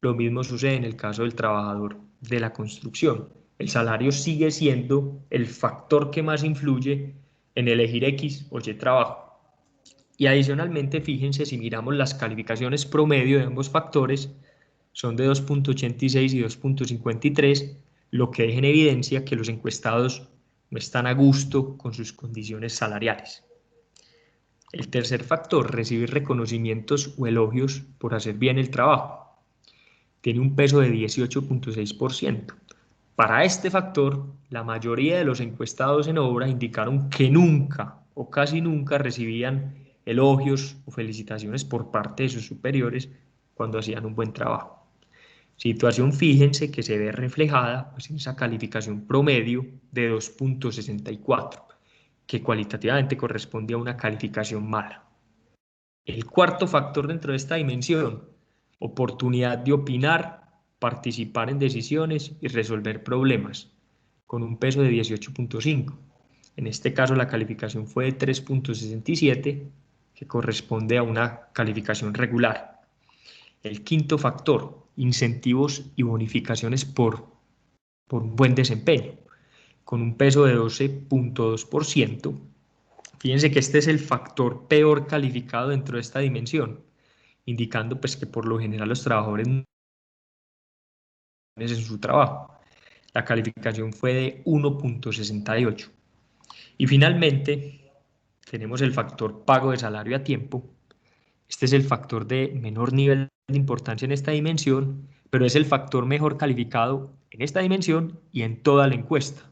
Lo mismo sucede en el caso del trabajador de la construcción. El salario sigue siendo el factor que más influye en elegir X o Y trabajo. Y adicionalmente, fíjense, si miramos las calificaciones promedio de ambos factores, son de 2.86 y 2.53, lo que deja en evidencia que los encuestados no están a gusto con sus condiciones salariales. El tercer factor, recibir reconocimientos o elogios por hacer bien el trabajo, tiene un peso de 18.6%. Para este factor, la mayoría de los encuestados en obra indicaron que nunca o casi nunca recibían elogios o felicitaciones por parte de sus superiores cuando hacían un buen trabajo. Situación, fíjense, que se ve reflejada pues, en esa calificación promedio de 2.64, que cualitativamente corresponde a una calificación mala. El cuarto factor dentro de esta dimensión, oportunidad de opinar, participar en decisiones y resolver problemas, con un peso de 18.5. En este caso la calificación fue de 3.67, que corresponde a una calificación regular. El quinto factor, incentivos y bonificaciones por un buen desempeño, con un peso de 12.2%. Fíjense que este es el factor peor calificado dentro de esta dimensión, indicando pues que por lo general los trabajadores no en su trabajo. La calificación fue de 1.68. Y finalmente tenemos el factor pago de salario a tiempo. Este es el factor de menor nivel de importancia en esta dimensión, pero es el factor mejor calificado en esta dimensión y en toda la encuesta,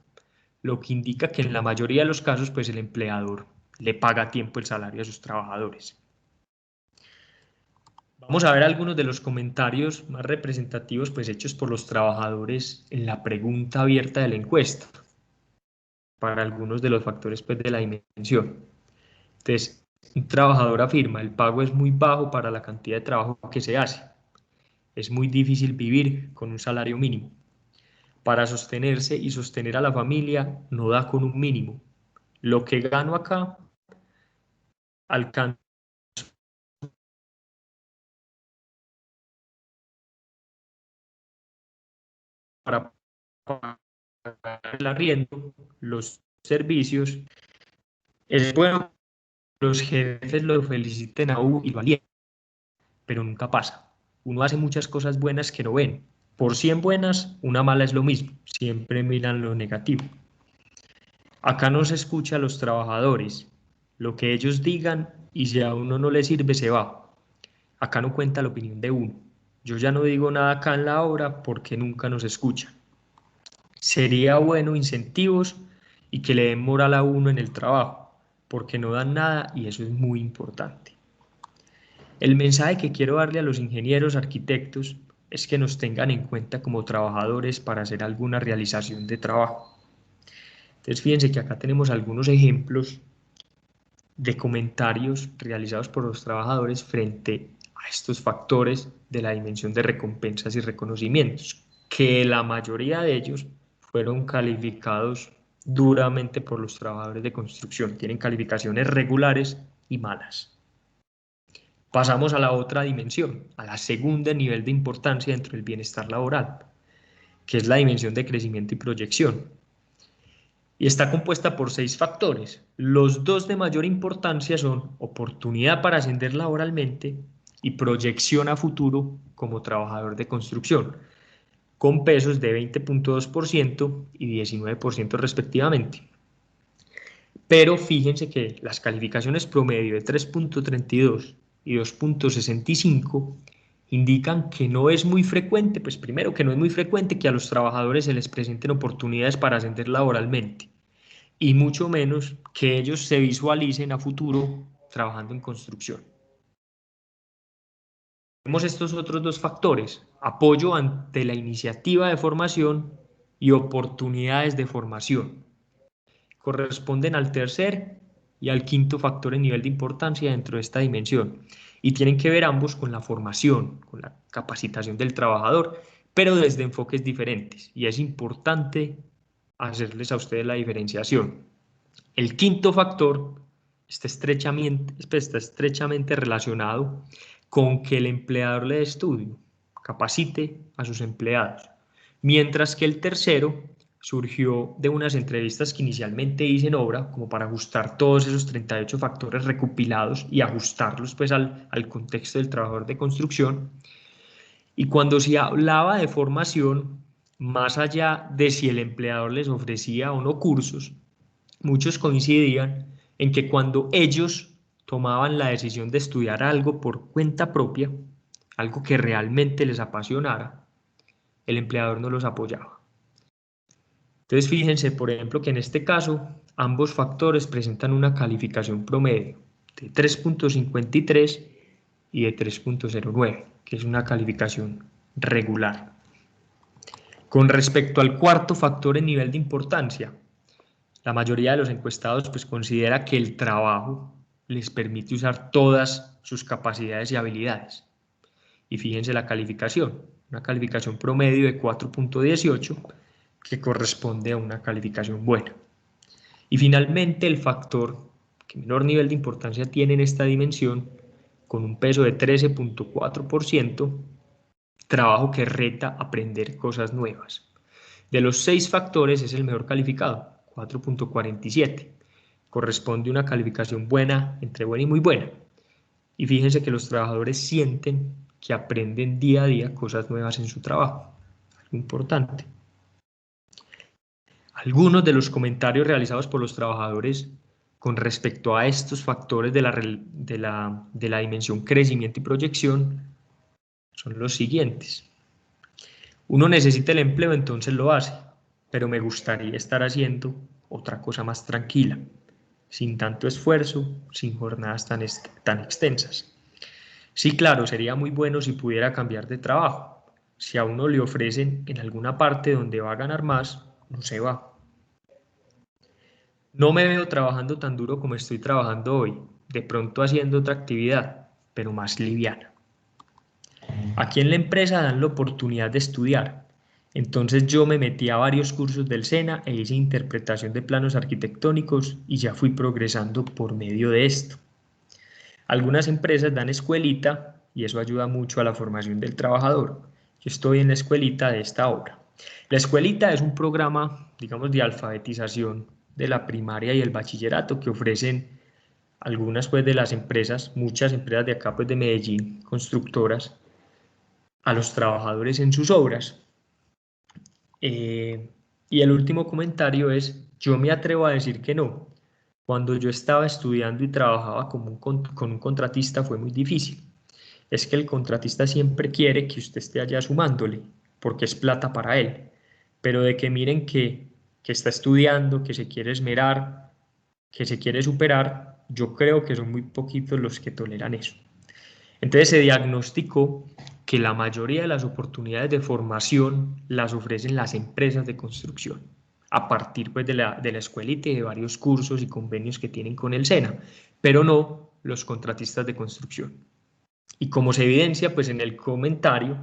lo que indica que en la mayoría de los casos pues el empleador le paga a tiempo el salario a sus trabajadores. Vamos a ver algunos de los comentarios más representativos pues hechos por los trabajadores en la pregunta abierta de la encuesta para algunos de los factores pues de la dimensión. Entonces, un trabajador afirma: el pago es muy bajo para la cantidad de trabajo que se hace. Es muy difícil vivir con un salario mínimo. Para sostenerse y sostener a la familia no da con un mínimo. Lo que gano acá alcanza para pagar el arriendo, los servicios. Es bueno que los jefes lo feliciten a uno y lo alienten, pero nunca pasa. Uno hace muchas cosas buenas que no ven. Por 100 buenas, una mala es lo mismo. Siempre miran lo negativo. Acá no se escucha a los trabajadores. Lo que ellos digan, y si a uno no le sirve, se va. Acá no cuenta la opinión de uno. Yo ya no digo nada acá en la obra porque nunca nos escuchan. Sería bueno incentivos y que le den moral a uno en el trabajo, porque no dan nada y eso es muy importante. El mensaje que quiero darle a los ingenieros, arquitectos, es que nos tengan en cuenta como trabajadores para hacer alguna realización de trabajo. Entonces fíjense que acá tenemos algunos ejemplos de comentarios realizados por los trabajadores frente a estos factores de la dimensión de recompensas y reconocimientos, que la mayoría de ellos fueron calificados duramente por los trabajadores de construcción. Tienen calificaciones regulares y malas. Pasamos a la otra dimensión, a la segunda nivel de importancia dentro del bienestar laboral, que es la dimensión de crecimiento y proyección. Y está compuesta por 6 factores. Los 2 de mayor importancia son oportunidad para ascender laboralmente y proyección a futuro como trabajador de construcción, con pesos de 20.2% y 19% respectivamente. Pero fíjense que las calificaciones promedio de 3.32 y 2.65 indican que no es muy frecuente, pues primero que no es muy frecuente que a los trabajadores se les presenten oportunidades para ascender laboralmente, y mucho menos que ellos se visualicen a futuro trabajando en construcción. Tenemos estos otros 2 factores: apoyo ante la iniciativa de formación y oportunidades de formación. Corresponden al tercer y al quinto factor en nivel de importancia dentro de esta dimensión, y tienen que ver ambos con la formación, con la capacitación del trabajador, pero desde enfoques diferentes, y es importante hacerles a ustedes la diferenciación. El quinto factor está estrechamente relacionado con que el empleador le dé estudio, capacite a sus empleados, mientras que el tercero surgió de unas entrevistas que inicialmente hice en obra, como para ajustar todos esos 38 factores recopilados y ajustarlos pues al contexto del trabajador de construcción. Y cuando se hablaba de formación, más allá de si el empleador les ofrecía o no cursos, muchos coincidían en que cuando ellos tomaban la decisión de estudiar algo por cuenta propia, algo que realmente les apasionara, el empleador no los apoyaba. Entonces fíjense, por ejemplo, que en este caso ambos factores presentan una calificación promedio de 3.53 y de 3.09, que es una calificación regular. Con respecto al cuarto factor en nivel de importancia, la mayoría de los encuestados pues considera que el trabajo les permite usar todas sus capacidades y habilidades. Y fíjense la calificación, una calificación promedio de 4.18 que corresponde a una calificación buena. Y finalmente el factor que menor nivel de importancia tiene en esta dimensión, con un peso de 13.4%, trabajo que reta aprender cosas nuevas. De los 6 factores es el mejor calificado, 4.47. Corresponde a una calificación buena, entre buena y muy buena. Y fíjense que los trabajadores sienten que aprenden día a día cosas nuevas en su trabajo. Algo importante. Algunos de los comentarios realizados por los trabajadores con respecto a estos factores de la dimensión crecimiento y proyección son los siguientes. Uno necesita el empleo, entonces lo hace, pero me gustaría estar haciendo otra cosa más tranquila, sin tanto esfuerzo, sin jornadas tan extensas. Sí, claro, sería muy bueno si pudiera cambiar de trabajo. Si a uno le ofrecen en alguna parte donde va a ganar más, no se va. No me veo trabajando tan duro como estoy trabajando hoy, de pronto haciendo otra actividad, pero más liviana. Aquí en la empresa dan la oportunidad de estudiar, entonces yo me metí a varios cursos del SENA e hice interpretación de planos arquitectónicos y ya fui progresando por medio de esto. Algunas empresas dan escuelita y eso ayuda mucho a la formación del trabajador. Yo estoy en la escuelita de esta obra. La escuelita es un programa, digamos, de alfabetización de la primaria y el bachillerato que ofrecen algunas pues de las empresas, muchas empresas de acá pues de Medellín, constructoras, a los trabajadores en sus obras. Y el último comentario es, yo me atrevo a decir que no. Cuando yo estaba estudiando y trabajaba con un contratista fue muy difícil. Es que el contratista siempre quiere que usted esté allá sumándole, porque es plata para él. Pero de que miren que está estudiando, que se quiere esmerar, que se quiere superar, yo creo que son muy poquitos los que toleran eso. Entonces se diagnosticó que la mayoría de las oportunidades de formación las ofrecen las empresas de construcción, a partir pues, de la escuelita y de varios cursos y convenios que tienen con el SENA, pero no los contratistas de construcción. Y como se evidencia pues, en el comentario,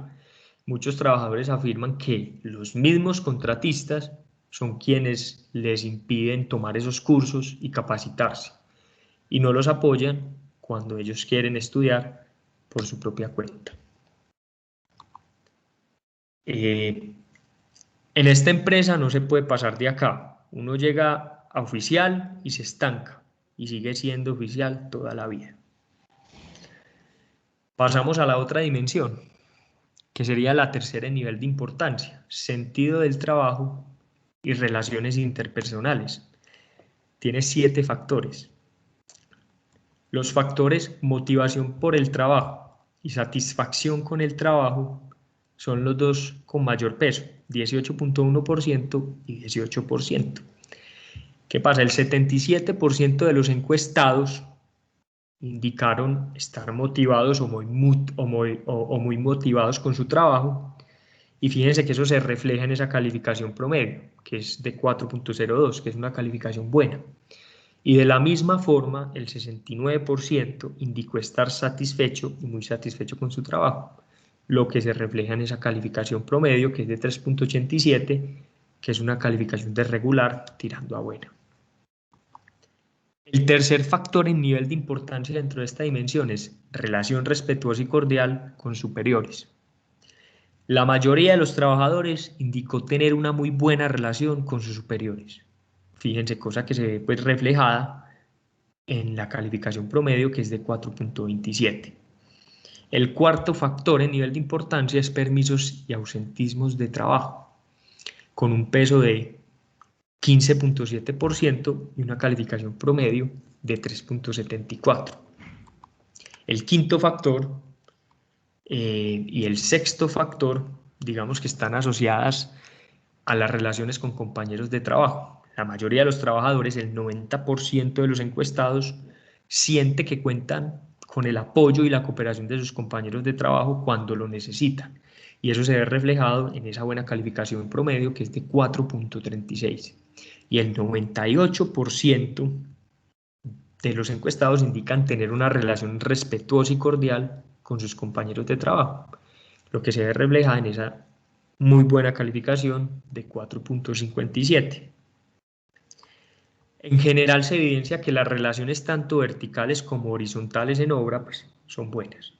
muchos trabajadores afirman que los mismos contratistas son quienes les impiden tomar esos cursos y capacitarse, y no los apoyan cuando ellos quieren estudiar por su propia cuenta. En esta empresa no se puede pasar de acá. Uno llega a oficial y se estanca y sigue siendo oficial toda la vida. Pasamos a la otra dimensión, que sería la tercera en nivel de importancia, sentido del trabajo y relaciones interpersonales. Tiene 7 factores. Los factores motivación por el trabajo y satisfacción con el trabajo son los dos con mayor peso, 18.1% y 18%. ¿Qué pasa? El 77% de los encuestados indicaron estar motivados o muy motivados con su trabajo, y fíjense que eso se refleja en esa calificación promedio, que es de 4.02, que es una calificación buena. Y de la misma forma, el 69% indicó estar satisfecho y muy satisfecho con su trabajo, lo que se refleja en esa calificación promedio, que es de 3.87, que es una calificación de regular tirando a buena. El tercer factor en nivel de importancia dentro de esta dimensión es relación respetuosa y cordial con superiores. La mayoría de los trabajadores indicó tener una muy buena relación con sus superiores. Fíjense, cosa que se ve pues reflejada en la calificación promedio, que es de 4.27. El cuarto factor en nivel de importancia es permisos y ausentismos de trabajo, con un peso de 15.7% y una calificación promedio de 3.74. El quinto factor y el sexto factor, digamos que están asociadas a las relaciones con compañeros de trabajo. La mayoría de los trabajadores, el 90% de los encuestados, siente que cuentan con el apoyo y la cooperación de sus compañeros de trabajo cuando lo necesitan. Y eso se ve reflejado en esa buena calificación promedio que es de 4.36. Y el 98% de los encuestados indican tener una relación respetuosa y cordial con sus compañeros de trabajo, lo que se ve reflejado en esa muy buena calificación de 4.57. En general se evidencia que las relaciones tanto verticales como horizontales en obra pues, son buenas.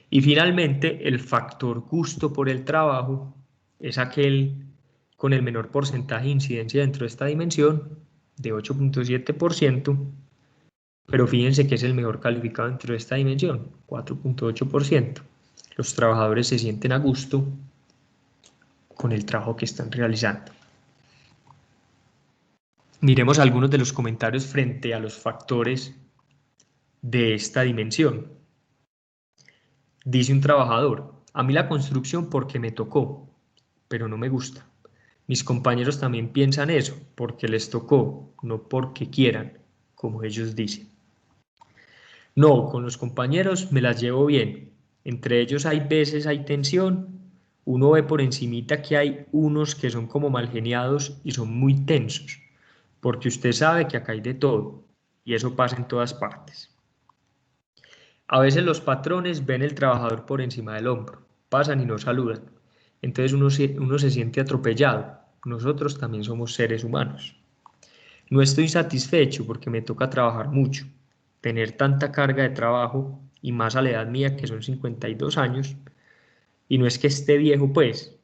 Y finalmente, el factor gusto por el trabajo es aquel con el menor porcentaje de incidencia dentro de esta dimensión, de 8.7%, pero fíjense que es el mejor calificado dentro de esta dimensión, 4.8%. Los trabajadores se sienten a gusto con el trabajo que están realizando. Miremos algunos de los comentarios frente a los factores de esta dimensión. Dice un trabajador: a mí la construcción porque me tocó, pero no me gusta. Mis compañeros también piensan eso, porque les tocó, no porque quieran, como ellos dicen. No, con los compañeros me las llevo bien. Entre ellos hay veces hay tensión. Uno ve por encimita que hay unos que son como malgeniados y son muy tensos, porque usted sabe que acá hay de todo, y eso pasa en todas partes. A veces los patrones ven el trabajador por encima del hombro, pasan y no saludan. Entonces uno se siente atropellado. Nosotros también somos seres humanos. No estoy satisfecho porque me toca trabajar mucho. Tener tanta carga de trabajo, y más a la edad mía que son 52 años, y no es que esté viejo pues,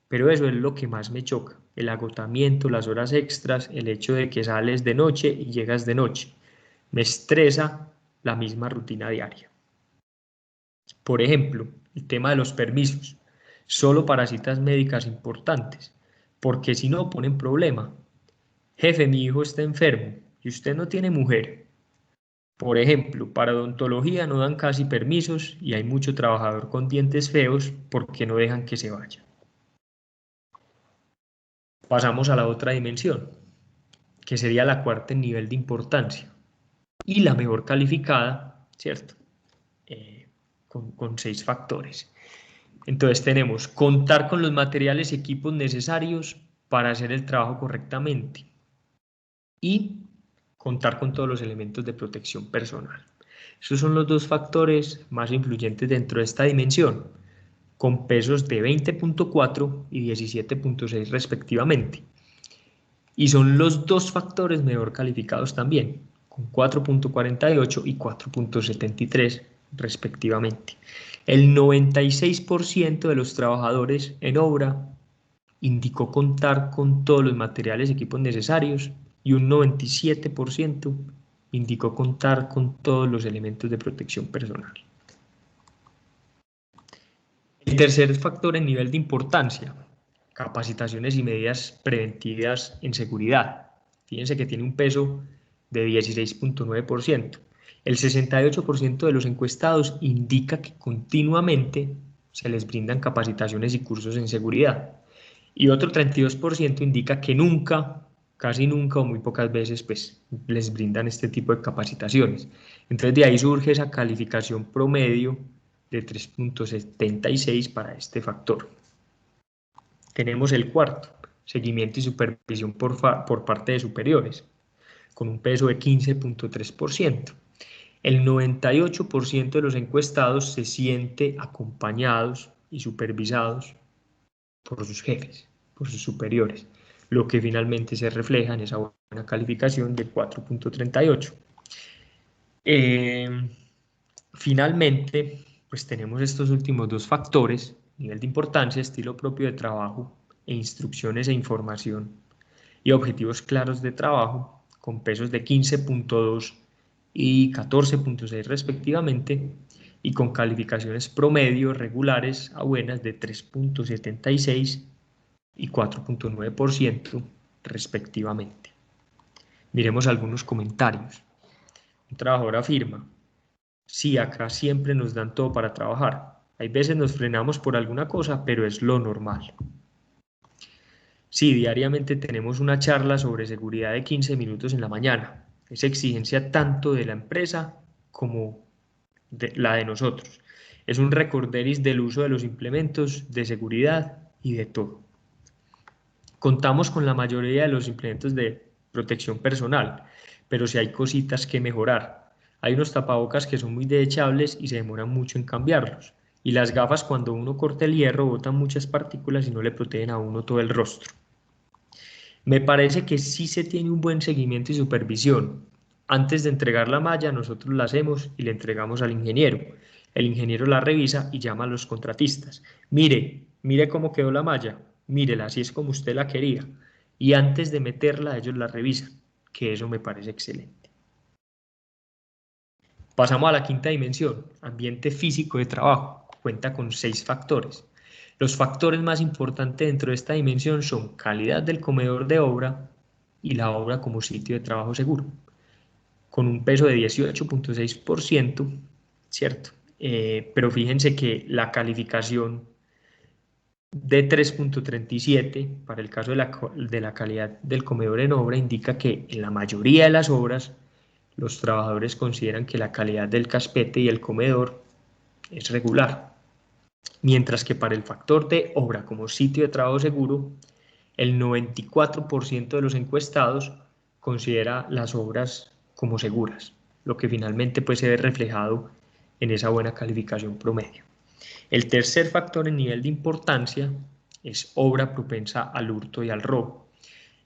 pero eso es lo que más me choca, el agotamiento, las horas extras, el hecho de que sales de noche y llegas de noche. Me estresa la misma rutina diaria. Por ejemplo, el tema de los permisos, solo para citas médicas importantes, porque si no ponen problema. Jefe, mi hijo está enfermo y usted no tiene mujer. Por ejemplo, para odontología no dan casi permisos y hay mucho trabajador con dientes feos porque no dejan que se vaya. Pasamos a la otra dimensión, que sería la cuarta en nivel de importancia y la mejor calificada, ¿cierto? Con 6 factores. Entonces tenemos contar con los materiales y equipos necesarios para hacer el trabajo correctamente y contar con todos los elementos de protección personal. Esos son los 2 factores más influyentes dentro de esta dimensión, con pesos de 20.4 y 17.6 respectivamente. Y son los 2 factores mejor calificados también, con 4.48 y 4.73 respectivamente. El 96% de los trabajadores en obra indicó contar con todos los materiales y equipos necesarios y un 97% indicó contar con todos los elementos de protección personal. El tercer factor en nivel de importancia, capacitaciones y medidas preventivas en seguridad. Fíjense que tiene un peso de 16.9%. El 68% de los encuestados indica que continuamente se les brindan capacitaciones y cursos en seguridad. Y otro 32% indica que nunca, casi nunca o muy pocas veces pues, les brindan este tipo de capacitaciones. Entonces de ahí surge esa calificación promedio de 3.76 para este factor. Tenemos el cuarto, seguimiento y supervisión por parte de superiores, con un peso de 15.3%. El 98% de los encuestados se siente acompañados y supervisados por sus jefes, por sus superiores, lo que finalmente se refleja en esa buena calificación de 4.38. Finalmente, pues tenemos estos últimos 2 factores, nivel de importancia, estilo propio de trabajo e instrucciones e información y objetivos claros de trabajo, con pesos de 15.2 y 14.6 respectivamente, y con calificaciones promedio regulares a buenas de 3.76 y 4.9% respectivamente. Miremos algunos comentarios. Un trabajador afirma: sí, acá siempre nos dan todo para trabajar. Hay veces nos frenamos por alguna cosa, pero es lo normal. Sí, diariamente tenemos una charla sobre seguridad de 15 minutos en la mañana. Es exigencia tanto de la empresa como de la de nosotros. Es un recorderis del uso de los implementos de seguridad y de todo. Contamos con la mayoría de los implementos de protección personal, pero sí hay cositas que mejorar. Hay unos tapabocas que son muy desechables y se demoran mucho en cambiarlos. Y las gafas, cuando uno corta el hierro, botan muchas partículas y no le protegen a uno todo el rostro. Me parece que sí se tiene un buen seguimiento y supervisión. Antes de entregar la malla, nosotros la hacemos y le entregamos al ingeniero. El ingeniero la revisa y llama a los contratistas. Mire cómo quedó la malla. Mírela, así es como usted la quería. Y antes de meterla, ellos la revisan, que eso me parece excelente. Pasamos a la quinta dimensión, ambiente físico de trabajo. Cuenta con 6 factores. Los factores más importantes dentro de esta dimensión son calidad del comedor de obra y la obra como sitio de trabajo seguro, con un peso de 18.6%, ¿cierto? Pero fíjense que la calificación de 3.37 para el caso de la calidad del comedor en obra indica que en la mayoría de las obras los trabajadores consideran que la calidad del caspete y el comedor es regular, mientras que para el factor de obra como sitio de trabajo seguro, el 94% de los encuestados considera las obras como seguras, lo que finalmente pues se ve reflejado en esa buena calificación promedio. El tercer factor en nivel de importancia es obra propensa al hurto y al robo.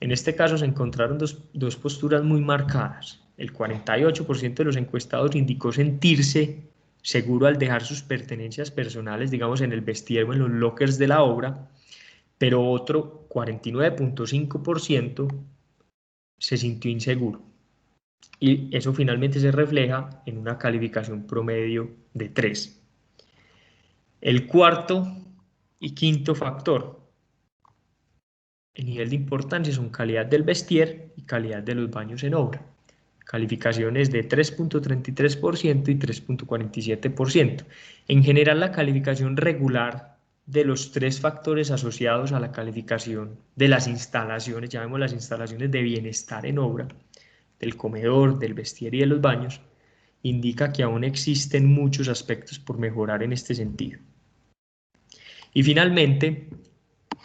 En este caso se encontraron dos posturas muy marcadas. El 48% de los encuestados indicó sentirse seguro al dejar sus pertenencias personales, digamos, en el vestidero o en los lockers de la obra, pero otro 49.5% se sintió inseguro. Y eso finalmente se refleja en una calificación promedio de 3. El cuarto y quinto factor en nivel de importancia son calidad del vestir y calidad de los baños en obra. Calificaciones de 3.33% y 3.47%. En general, la calificación regular de los 3 factores asociados a la calificación de las instalaciones, llamemos las instalaciones de bienestar en obra, del comedor, del vestir y de los baños, indica que aún existen muchos aspectos por mejorar en este sentido. Y finalmente,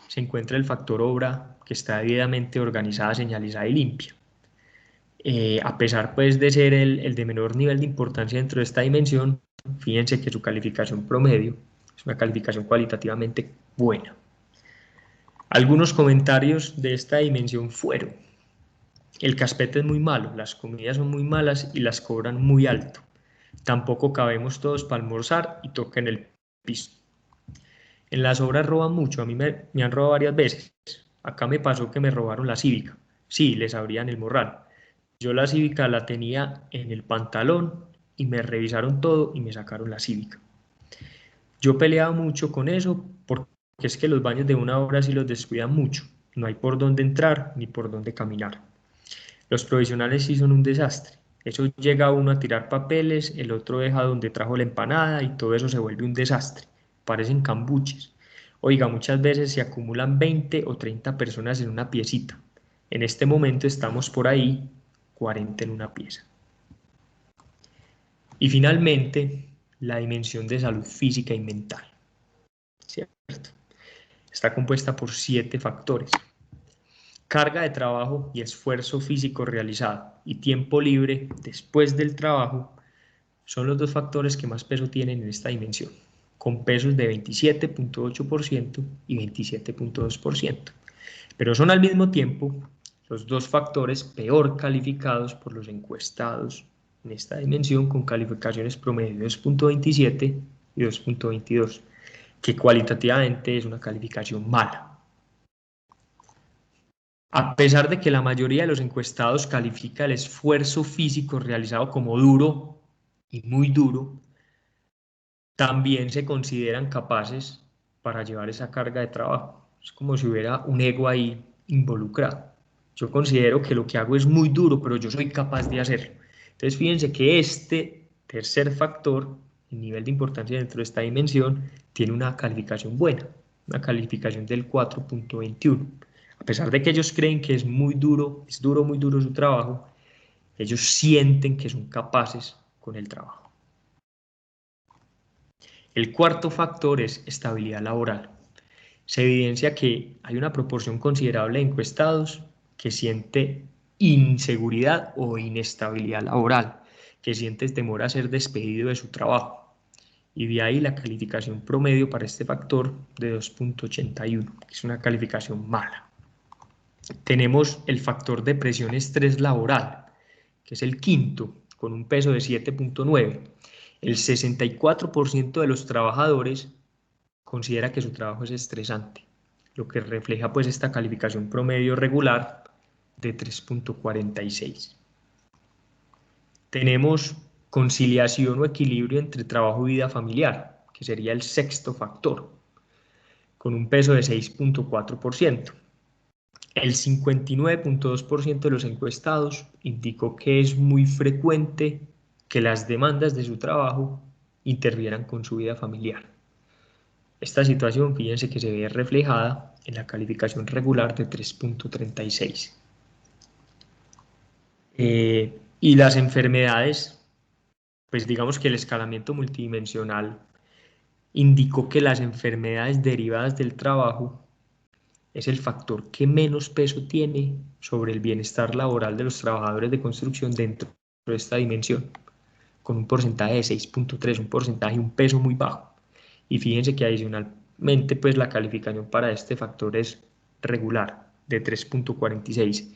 se encuentra el factor obra, que está debidamente organizada, señalizada y limpia. A pesar pues de ser el de menor nivel de importancia dentro de esta dimensión, fíjense que su calificación promedio es una calificación cualitativamente buena. Algunos comentarios de esta dimensión fueron: el caspete es muy malo, las comidas son muy malas y las cobran muy alto. Tampoco cabemos todos para almorzar y toca en el piso. En las obras roban mucho, a mí me han robado varias veces. Acá me pasó que me robaron la Cívica. Sí, les abrían el morral. Yo la Cívica la tenía en el pantalón y me revisaron todo y me sacaron la Cívica. Yo peleaba mucho con eso porque es que los baños de una obra sí los descuidan mucho. No hay por dónde entrar ni por dónde caminar. Los provisionales sí son un desastre. Eso llega uno a tirar papeles, el otro deja donde trajo la empanada y todo eso se vuelve un desastre. Parecen cambuches. Oiga, muchas veces se acumulan 20 o 30 personas en una piecita. En este momento estamos por ahí 40 en una pieza. Y finalmente, la dimensión de salud física y mental, ¿cierto? Está compuesta por 7 factores. Carga de trabajo y esfuerzo físico realizado y tiempo libre después del trabajo son los 2 factores que más peso tienen en esta dimensión, con pesos de 27.8% y 27.2%. Pero son al mismo tiempo los 2 factores peor calificados por los encuestados en esta dimensión, con calificaciones promedio de 2.27 y 2.22, que cualitativamente es una calificación mala. A pesar de que la mayoría de los encuestados califica el esfuerzo físico realizado como duro y muy duro, también se consideran capaces para llevar esa carga de trabajo. Es como si hubiera un ego ahí involucrado. Yo considero que lo que hago es muy duro, pero yo soy capaz de hacerlo. Entonces fíjense que este tercer factor, el nivel de importancia dentro de esta dimensión, tiene una calificación buena, una calificación del 4.21. A pesar de que ellos creen que es muy duro su trabajo, ellos sienten que son capaces con el trabajo. El cuarto factor es estabilidad laboral. Se evidencia que hay una proporción considerable de encuestados que siente inseguridad o inestabilidad laboral, que siente temor a ser despedido de su trabajo. Y de ahí la calificación promedio para este factor de 2.81, que es una calificación mala. Tenemos el factor de presión estrés laboral, que es el quinto, con un peso de 7.9. El 64% de los trabajadores considera que su trabajo es estresante, lo que refleja pues esta calificación promedio regular de 3.46. Tenemos conciliación o equilibrio entre trabajo y vida familiar, que sería el sexto factor, con un peso de 6.4%. El 59.2% de los encuestados indicó que es muy frecuente que las demandas de su trabajo interfieran con su vida familiar. Esta situación, fíjense que se ve reflejada en la calificación regular de 3.36. Y las enfermedades, pues digamos que el escalamiento multidimensional indicó que las enfermedades derivadas del trabajo es el factor que menos peso tiene sobre el bienestar laboral de los trabajadores de construcción dentro de esta dimensión, con un porcentaje de 6.3, un peso muy bajo. Y fíjense que adicionalmente, pues la calificación para este factor es regular, de 3.46.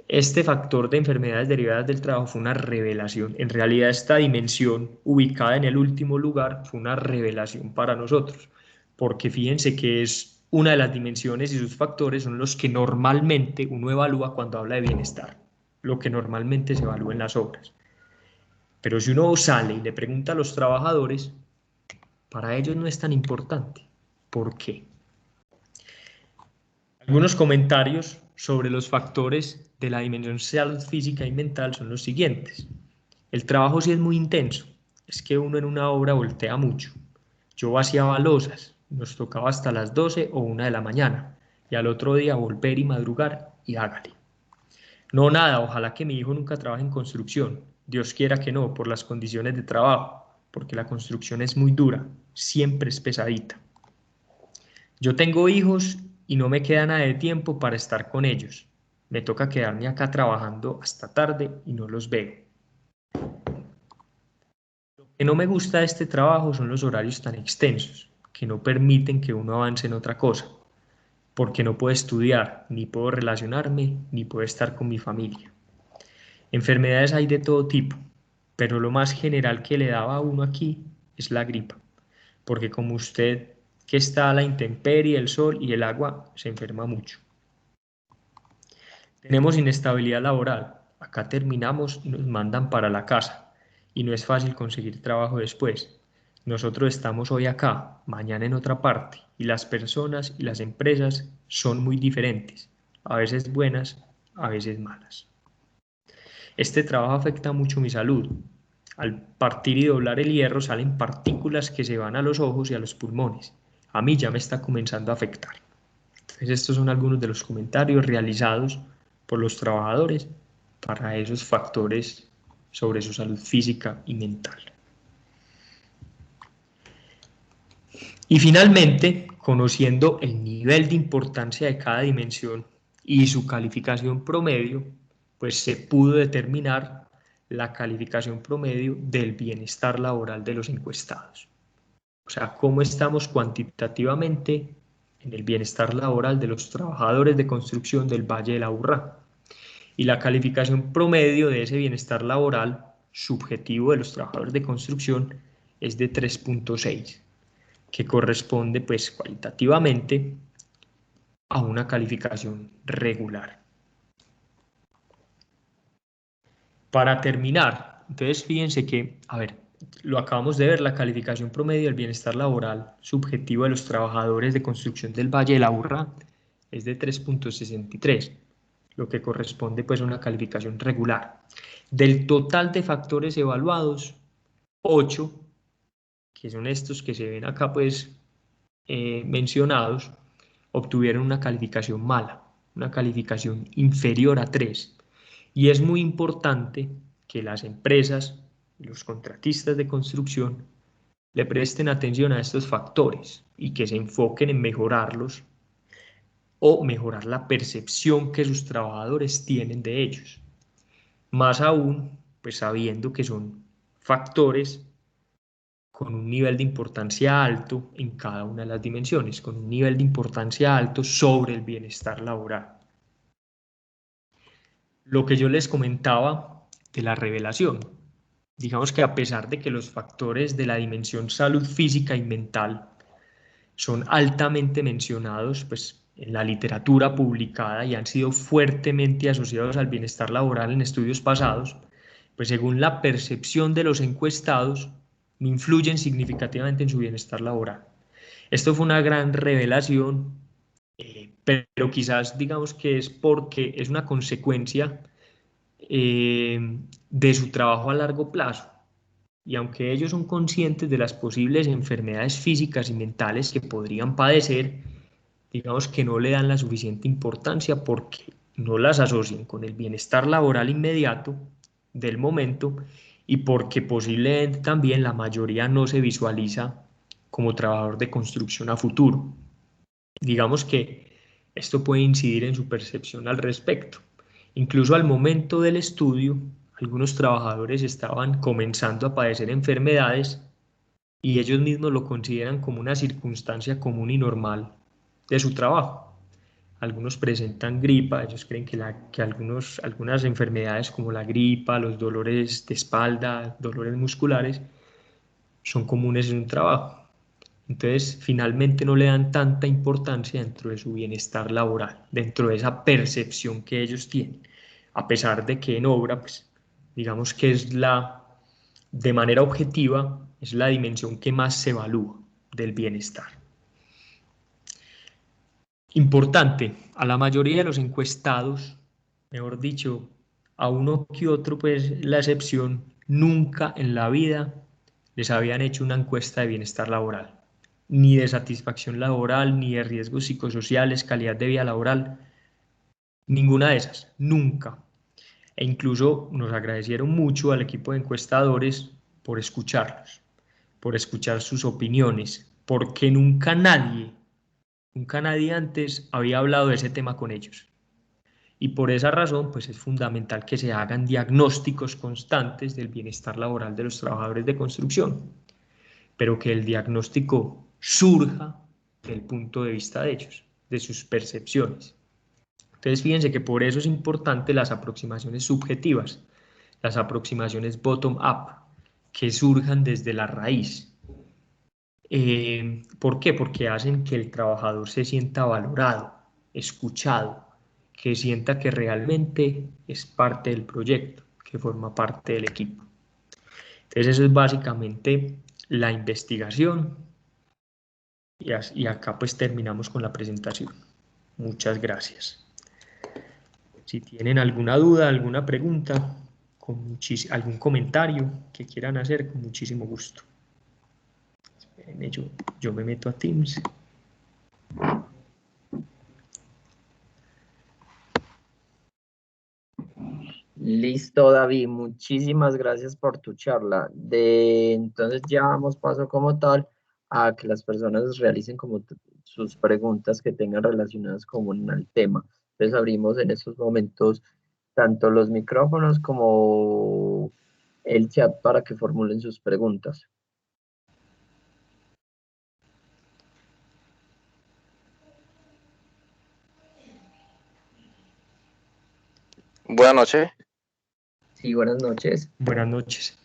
Este factor de enfermedades derivadas del trabajo fue una revelación. En realidad, esta dimensión, ubicada en el último lugar, fue una revelación para nosotros, porque fíjense que es una de las dimensiones y sus factores son los que normalmente uno evalúa cuando habla de bienestar, lo que normalmente se evalúa en las obras. Pero si uno sale y le pregunta a los trabajadores, para ellos no es tan importante. ¿Por qué? Algunos comentarios sobre los factores de la dimensión salud física y mental son los siguientes. El trabajo sí es muy intenso, es que uno en una obra voltea mucho. Yo vaciaba losas, nos tocaba hasta las 12 o 1 de la mañana, y al otro día volver y madrugar y hágale. No, nada, ojalá que mi hijo nunca trabaje en construcción, Dios quiera que no, por las condiciones de trabajo, porque la construcción es muy dura, siempre es pesadita. Yo tengo hijos y no me queda nada de tiempo para estar con ellos. Me toca quedarme acá trabajando hasta tarde y no los veo. Lo que no me gusta de este trabajo son los horarios tan extensos, que no permiten que uno avance en otra cosa, porque no puedo estudiar, ni puedo relacionarme, ni puedo estar con mi familia. Enfermedades hay de todo tipo, pero lo más general que le daba a uno aquí es la gripa, porque como usted que está a la intemperie, el sol y el agua, se enferma mucho. Tenemos inestabilidad laboral, acá terminamos y nos mandan para la casa, y no es fácil conseguir trabajo después. Nosotros estamos hoy acá, mañana en otra parte, y las personas y las empresas son muy diferentes, a veces buenas, a veces malas. Este trabajo afecta mucho mi salud. Al partir y doblar el hierro salen partículas que se van a los ojos y a los pulmones. A mí ya me está comenzando a afectar. Entonces, estos son algunos de los comentarios realizados por los trabajadores para esos factores sobre su salud física y mental. Y finalmente, conociendo el nivel de importancia de cada dimensión y su calificación promedio, pues se pudo determinar la calificación promedio del bienestar laboral de los encuestados. O sea, cómo estamos cuantitativamente en el bienestar laboral de los trabajadores de construcción del Valle del Aburrá. Y la calificación promedio de ese bienestar laboral subjetivo de los trabajadores de construcción es de 3.6, que corresponde pues cualitativamente a una calificación regular. Para terminar, entonces fíjense que, a ver, lo acabamos de ver, la calificación promedio del bienestar laboral subjetivo de los trabajadores de construcción del Valle del Aburrá es de 3.63, lo que corresponde pues a una calificación regular. Del total de factores evaluados, 8, que son estos que se ven acá pues mencionados, obtuvieron una calificación mala. una calificación inferior a 3. Y es muy importante que las empresas, los contratistas de construcción, le presten atención a estos factores y que se enfoquen en mejorarlos o mejorar la percepción que sus trabajadores tienen de ellos. Más aún, pues sabiendo que son factores con un nivel de importancia alto en cada una de las dimensiones, con un nivel de importancia alto sobre el bienestar laboral. Lo que yo les comentaba de la revelación, digamos que a pesar de que los factores de la dimensión salud física y mental son altamente mencionados pues, en la literatura publicada y han sido fuertemente asociados al bienestar laboral en estudios pasados, pues según la percepción de los encuestados, no influyen significativamente en su bienestar laboral. Esto fue una gran revelación, pero quizás digamos que es porque es una consecuencia de su trabajo a largo plazo. Y aunque ellos son conscientes de las posibles enfermedades físicas y mentales que podrían padecer, digamos que no le dan la suficiente importancia porque no las asocian con el bienestar laboral inmediato del momento y porque posiblemente también la mayoría no se visualiza como trabajador de construcción a futuro. Digamos que esto puede incidir en su percepción al respecto. Incluso al momento del estudio, algunos trabajadores estaban comenzando a padecer enfermedades y ellos mismos lo consideran como una circunstancia común y normal de su trabajo. Algunos presentan gripa, ellos creen que algunas enfermedades como la gripa, los dolores de espalda, dolores musculares, son comunes en un trabajo. Entonces, finalmente no le dan tanta importancia dentro de su bienestar laboral, dentro de esa percepción que ellos tienen, a pesar de que en obra, pues, digamos que de manera objetiva, es la dimensión que más se evalúa del bienestar. Importante, a la mayoría de los encuestados, mejor dicho, a uno que otro, pues la excepción, nunca en la vida les habían hecho una encuesta de bienestar laboral, ni de satisfacción laboral, ni de riesgos psicosociales, calidad de vida laboral, ninguna de esas, nunca. E incluso nos agradecieron mucho al equipo de encuestadores por escucharlos, por escuchar sus opiniones, porque nunca nadie antes había hablado de ese tema con ellos. Y por esa razón, pues es fundamental que se hagan diagnósticos constantes del bienestar laboral de los trabajadores de construcción, pero que el diagnóstico surja del punto de vista de ellos, de sus percepciones. Entonces, fíjense que por eso es importante las aproximaciones subjetivas, las aproximaciones bottom-up, que surjan desde la raíz. ¿Por qué? Porque hacen que el trabajador se sienta valorado, escuchado, que sienta que realmente es parte del proyecto, que forma parte del equipo. Entonces eso es básicamente la investigación y acá pues terminamos con la presentación. Muchas gracias. Si tienen alguna duda, alguna pregunta, algún comentario que quieran hacer, con muchísimo gusto. Espérenme, yo me meto a Teams. Listo, David, muchísimas gracias por tu charla. Entonces ya damos paso como tal a que las personas realicen como sus preguntas que tengan relacionadas con el tema. Entonces abrimos en estos momentos tanto los micrófonos como el chat para que formulen sus preguntas. Buenas noches. Sí, buenas noches. Buenas noches.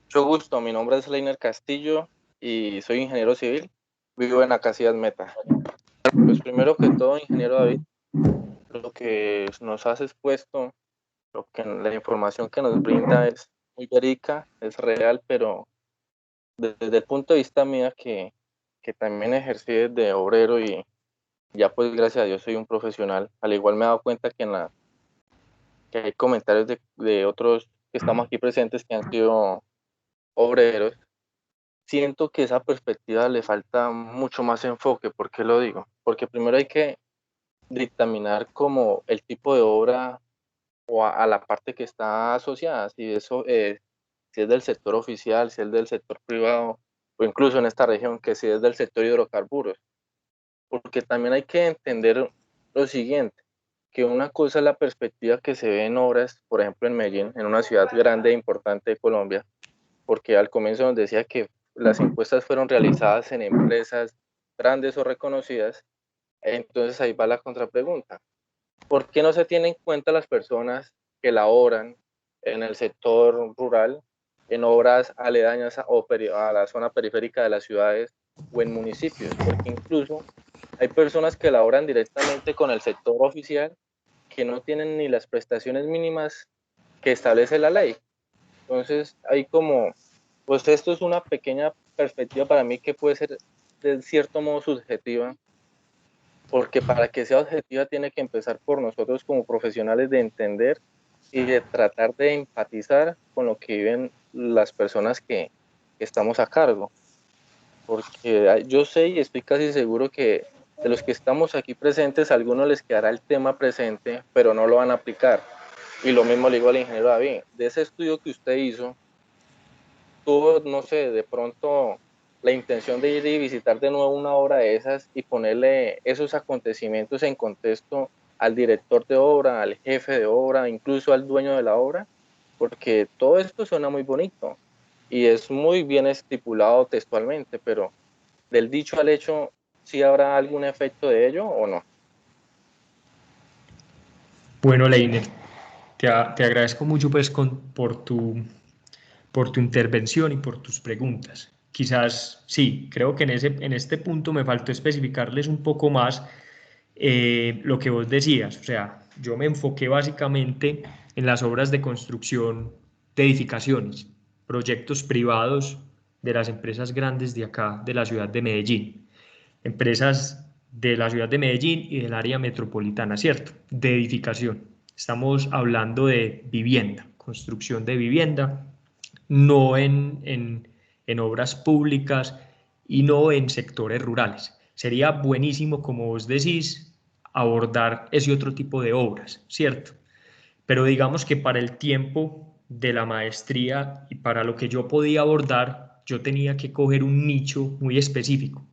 Mucho gusto. Mi nombre es Leiner Castillo y soy ingeniero civil. Vivo en Acacias Meta. Pues primero que todo, ingeniero David, lo que nos has expuesto, la información que nos brinda es muy verídica, es real, pero desde el punto de vista mía que también ejercí de obrero y ya pues gracias a Dios soy un profesional, al igual me he dado cuenta que hay comentarios de otros que estamos aquí presentes que han sido obreros. Siento que esa perspectiva le falta mucho más enfoque. ¿Por qué lo digo? Porque primero hay que dictaminar como el tipo de obra o a la parte que está asociada, si eso si es del sector oficial, si es del sector privado, o incluso en esta región, que si es del sector hidrocarburos. Porque también hay que entender lo siguiente, que una cosa es la perspectiva que se ve en obras, por ejemplo en Medellín, en una ciudad grande e importante de Colombia, porque al comienzo nos decía que las encuestas fueron realizadas en empresas grandes o reconocidas, entonces ahí va la contrapregunta. ¿Por qué no se tienen en cuenta las personas que laboran en el sector rural, en obras aledañas a la zona periférica de las ciudades o en municipios? Porque incluso hay personas que laboran directamente con el sector oficial que no tienen ni las prestaciones mínimas que establece la ley. Entonces, hay como, pues esto es una pequeña perspectiva para mí que puede ser de cierto modo subjetiva, porque para que sea objetiva tiene que empezar por nosotros como profesionales de entender y de tratar de empatizar con lo que viven las personas que estamos a cargo. Porque yo sé y estoy casi seguro que de los que estamos aquí presentes, a algunos les quedará el tema presente, pero no lo van a aplicar. Y lo mismo le digo al ingeniero David, de ese estudio que usted hizo, tuvo, no sé, de pronto la intención de ir y visitar de nuevo una obra de esas y ponerle esos acontecimientos en contexto al director de obra, al jefe de obra, incluso al dueño de la obra, porque todo esto suena muy bonito y es muy bien estipulado textualmente, pero del dicho al hecho, ¿sí habrá algún efecto de ello o no? Bueno, Leiner, te agradezco mucho pues por tu intervención y por tus preguntas. Quizás sí, creo que en este punto me faltó especificarles un poco más lo que vos decías. O sea, yo me enfoqué básicamente en las obras de construcción de edificaciones, proyectos privados de las empresas grandes de acá, de la ciudad de Medellín. Empresas de la ciudad de Medellín y del área metropolitana, ¿cierto? De edificación. Estamos hablando de vivienda, construcción de vivienda, no en obras públicas y no en sectores rurales. Sería buenísimo, como vos decís, abordar ese otro tipo de obras, ¿cierto? Pero digamos que para el tiempo de la maestría y para lo que yo podía abordar, yo tenía que coger un nicho muy específico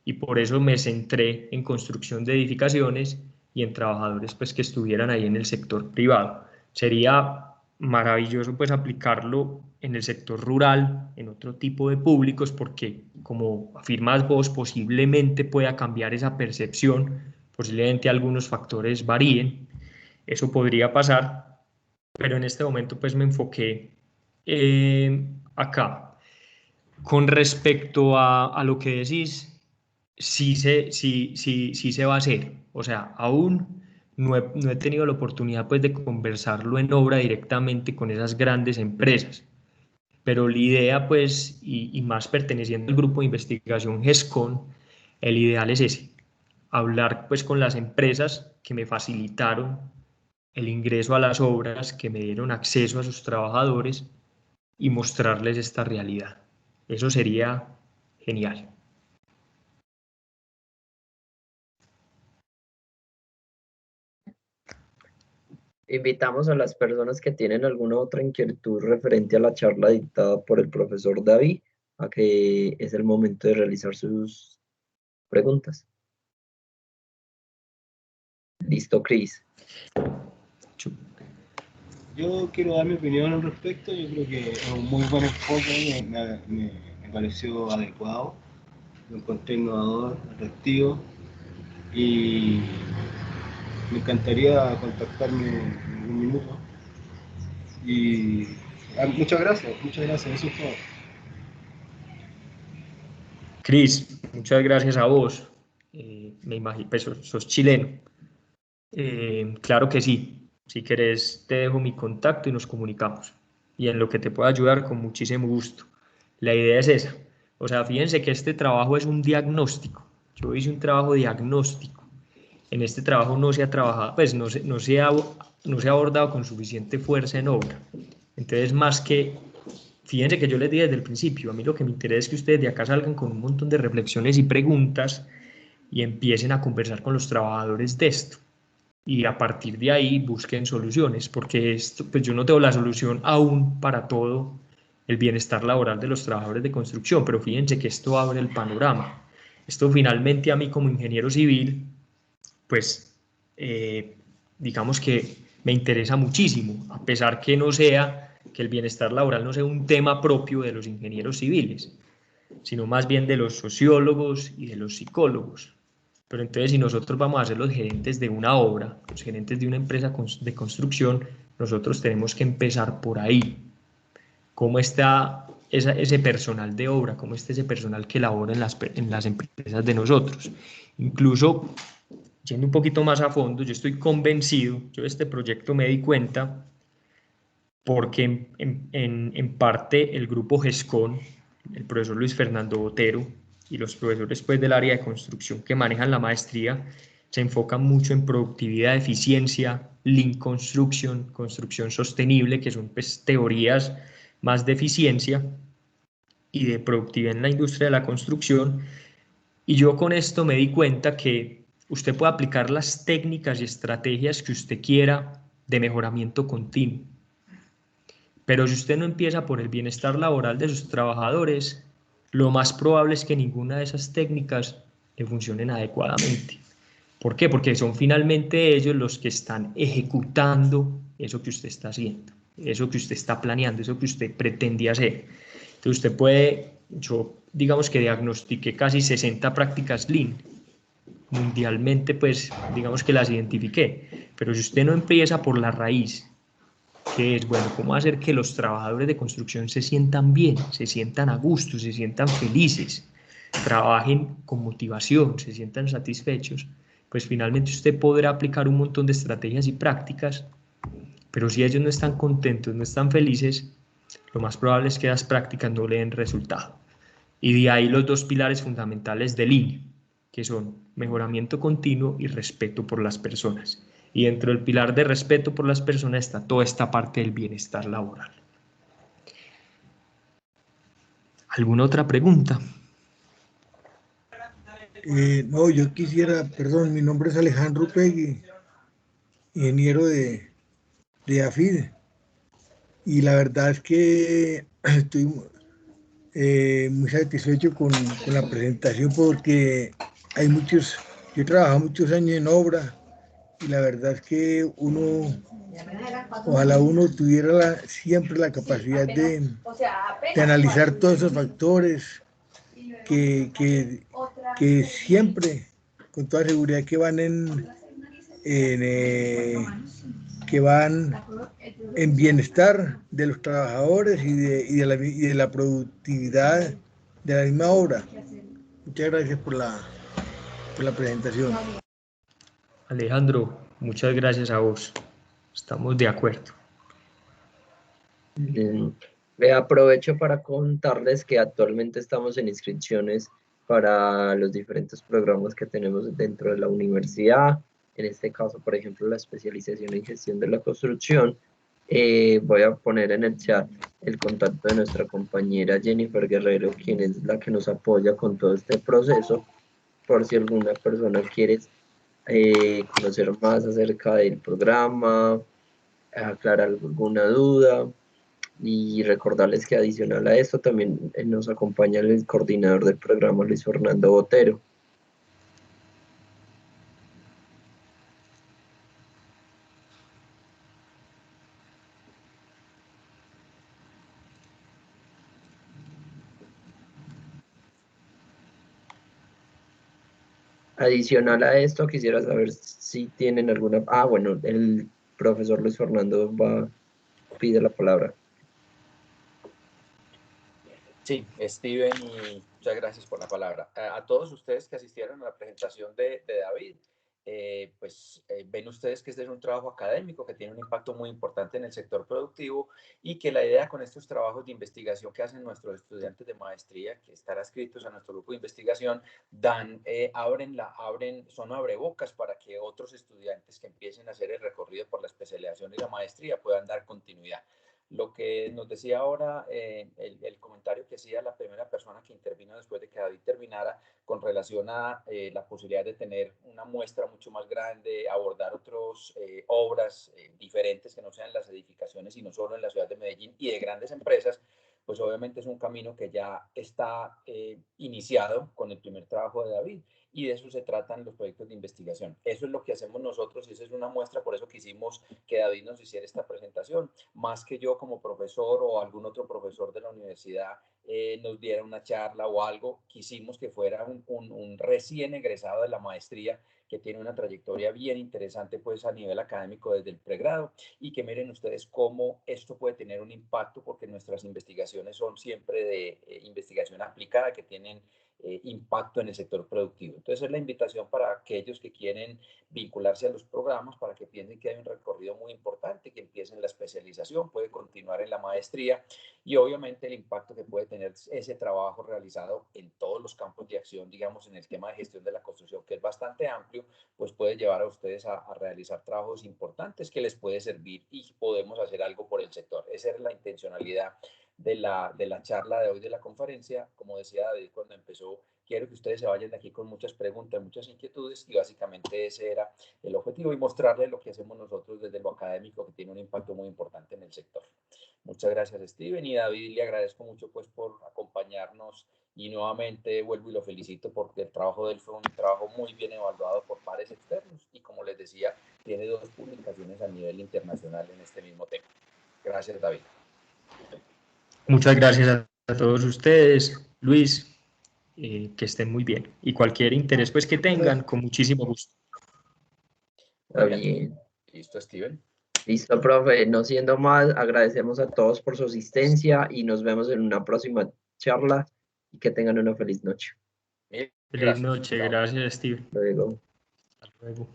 y por eso me centré en construcción de edificaciones y en trabajadores pues que estuvieran ahí en el sector privado. Sería maravilloso pues aplicarlo en el sector rural, en otro tipo de públicos, porque como afirmas vos, posiblemente pueda cambiar esa percepción, posiblemente algunos factores varíen, eso podría pasar, pero en este momento pues me enfoqué acá. Con respecto a lo que decís, sí se va a hacer. O sea, aún no he tenido la oportunidad pues, de conversarlo en obra directamente con esas grandes empresas. Pero la idea, pues, y más perteneciendo al grupo de investigación GESCON, el ideal es ese, hablar pues con las empresas que me facilitaron el ingreso a las obras, que me dieron acceso a sus trabajadores y mostrarles esta realidad. Eso sería genial. Invitamos a las personas que tienen alguna otra inquietud referente a la charla dictada por el profesor David a que es el momento de realizar sus preguntas. Listo, Cris. Yo quiero dar mi opinión al respecto. Yo creo que es un muy buen enfoque, me pareció adecuado, lo encontré innovador, atractivo y me encantaría contactarme en algún minuto. Y muchas gracias, eso es todo. Cris, muchas gracias a vos. Me imagino, pues sos chileno. Claro que sí. Si querés, te dejo mi contacto y nos comunicamos. Y en lo que te pueda ayudar, con muchísimo gusto. La idea es esa. O sea, fíjense que este trabajo es un diagnóstico. Yo hice un trabajo diagnóstico. En este trabajo no se ha trabajado, pues no se ha abordado con suficiente fuerza en obra. Entonces, más que, fíjense que yo les dije desde el principio, a mí lo que me interesa es que ustedes de acá salgan con un montón de reflexiones y preguntas y empiecen a conversar con los trabajadores de esto. Y a partir de ahí busquen soluciones, porque esto, pues yo no tengo la solución aún para todo el bienestar laboral de los trabajadores de construcción, pero fíjense que esto abre el panorama. Esto finalmente a mí como ingeniero civil, pues digamos que me interesa muchísimo, a pesar que no sea, que el bienestar laboral no sea un tema propio de los ingenieros civiles, sino más bien de los sociólogos y de los psicólogos. Pero entonces si nosotros vamos a ser los gerentes de una obra, los gerentes de una empresa de construcción, nosotros tenemos que empezar por ahí. ¿Cómo está ese personal de obra? ¿Cómo está ese personal que labora en las empresas de nosotros? Incluso, yendo un poquito más a fondo, yo estoy convencido, yo de este proyecto me di cuenta, porque en parte el grupo GESCON, el profesor Luis Fernando Botero y los profesores pues, del área de construcción que manejan la maestría, se enfocan mucho en productividad, eficiencia, Lean Construction, construcción sostenible, que son pues, teorías más de eficiencia y de productividad en la industria de la construcción. Y yo con esto me di cuenta que usted puede aplicar las técnicas y estrategias que usted quiera de mejoramiento continuo. Pero si usted no empieza por el bienestar laboral de sus trabajadores, lo más probable es que ninguna de esas técnicas le funcionen adecuadamente. ¿Por qué? Porque son finalmente ellos los que están ejecutando eso que usted está haciendo, eso que usted está planeando, eso que usted pretende hacer. Entonces usted puede, yo digamos que diagnostiqué casi 60 prácticas Lean. Mundialmente, pues digamos que las identifiqué. Pero si usted no empieza por la raíz, que es, bueno, cómo hacer que los trabajadores de construcción se sientan bien, se sientan a gusto, se sientan felices, trabajen con motivación, se sientan satisfechos, pues finalmente usted podrá aplicar un montón de estrategias y prácticas, pero si ellos no están contentos, no están felices, lo más probable es que las prácticas no le den resultado. Y de ahí los dos pilares fundamentales del Lean, que son mejoramiento continuo y respeto por las personas. Y dentro del pilar de respeto por las personas está toda esta parte del bienestar laboral. ¿Alguna otra pregunta? No, yo quisiera, perdón, mi nombre es Alejandro Pegui, ingeniero de AFID, y la verdad es que estoy muy satisfecho con la presentación porque hay muchos, yo he trabajado muchos años en obra y la verdad es que ojalá uno tuviera siempre la capacidad de analizar todos esos factores que siempre, con toda seguridad, que van que van en bienestar de los trabajadores y de la productividad de la misma obra. Muchas gracias por la presentación. Alejandro, muchas gracias a vos. Estamos de acuerdo. Aprovecho para contarles que actualmente estamos en inscripciones para los diferentes programas que tenemos dentro de la universidad. En este caso, por ejemplo, la especialización en gestión de la construcción. Voy a poner en el chat el contacto de nuestra compañera Jennifer Guerrero, quien es la que nos apoya con todo este proceso, por si alguna persona quiere conocer más acerca del programa, aclarar alguna duda. Y recordarles que adicional a esto también nos acompaña el coordinador del programa, Luis Fernando Botero. Adicional a esto, quisiera saber si tienen alguna... Ah, bueno, el profesor Luis Fernando pide la palabra. Sí, Steven, y muchas gracias por la palabra. A todos ustedes que asistieron a la presentación de David, ven ustedes que este es un trabajo académico que tiene un impacto muy importante en el sector productivo y que la idea con estos trabajos de investigación que hacen nuestros estudiantes de maestría, que están adscritos a nuestro grupo de investigación, son abrebocas para que otros estudiantes que empiecen a hacer el recorrido por la especialización y la maestría puedan dar continuidad. Lo que nos decía ahora, el comentario que hacía la primera persona que intervino después de que David terminara con relación a la posibilidad de tener una muestra mucho más grande, abordar otras obras diferentes que no sean las edificaciones, sino solo en la ciudad de Medellín y de grandes empresas, pues obviamente es un camino que ya está iniciado con el primer trabajo de David. Y de eso se tratan los proyectos de investigación. Eso es lo que hacemos nosotros y esa es una muestra, por eso quisimos que David nos hiciera esta presentación, más que yo como profesor o algún otro profesor de la universidad nos diera una charla o algo, quisimos que fuera un recién egresado de la maestría que tiene una trayectoria bien interesante pues a nivel académico desde el pregrado y que miren ustedes cómo esto puede tener un impacto porque nuestras investigaciones son siempre de investigación aplicada que tienen impacto en el sector productivo. Entonces es la invitación para aquellos que quieren vincularse a los programas para que piensen que hay un recorrido muy importante, que empiecen la especialización, puede continuar en la maestría y obviamente el impacto que puede tener ese trabajo realizado en todos los campos de acción, digamos en el tema de gestión de la construcción, que es bastante amplio, pues puede llevar a ustedes a realizar trabajos importantes que les puede servir y podemos hacer algo por el sector. Esa es la intencionalidad de la charla de hoy de la conferencia. Como decía David cuando empezó, quiero que ustedes se vayan de aquí con muchas preguntas, muchas inquietudes y básicamente ese era el objetivo y mostrarles lo que hacemos nosotros desde lo académico que tiene un impacto muy importante en el sector. Muchas gracias Steven y David, le agradezco mucho pues por acompañarnos y nuevamente vuelvo y lo felicito porque el trabajo de él fue un trabajo muy bien evaluado por pares externos y como les decía, tiene 2 publicaciones a nivel internacional en este mismo tema. Gracias David. Muchas gracias a todos ustedes, Luis, que estén muy bien. Y cualquier interés pues que tengan, con muchísimo gusto. Está bien. Listo, Steven. Listo, profe. No siendo más, agradecemos a todos por su asistencia y nos vemos en una próxima charla y que tengan una feliz noche. Feliz noche, gracias, Steve. Luego. Hasta luego.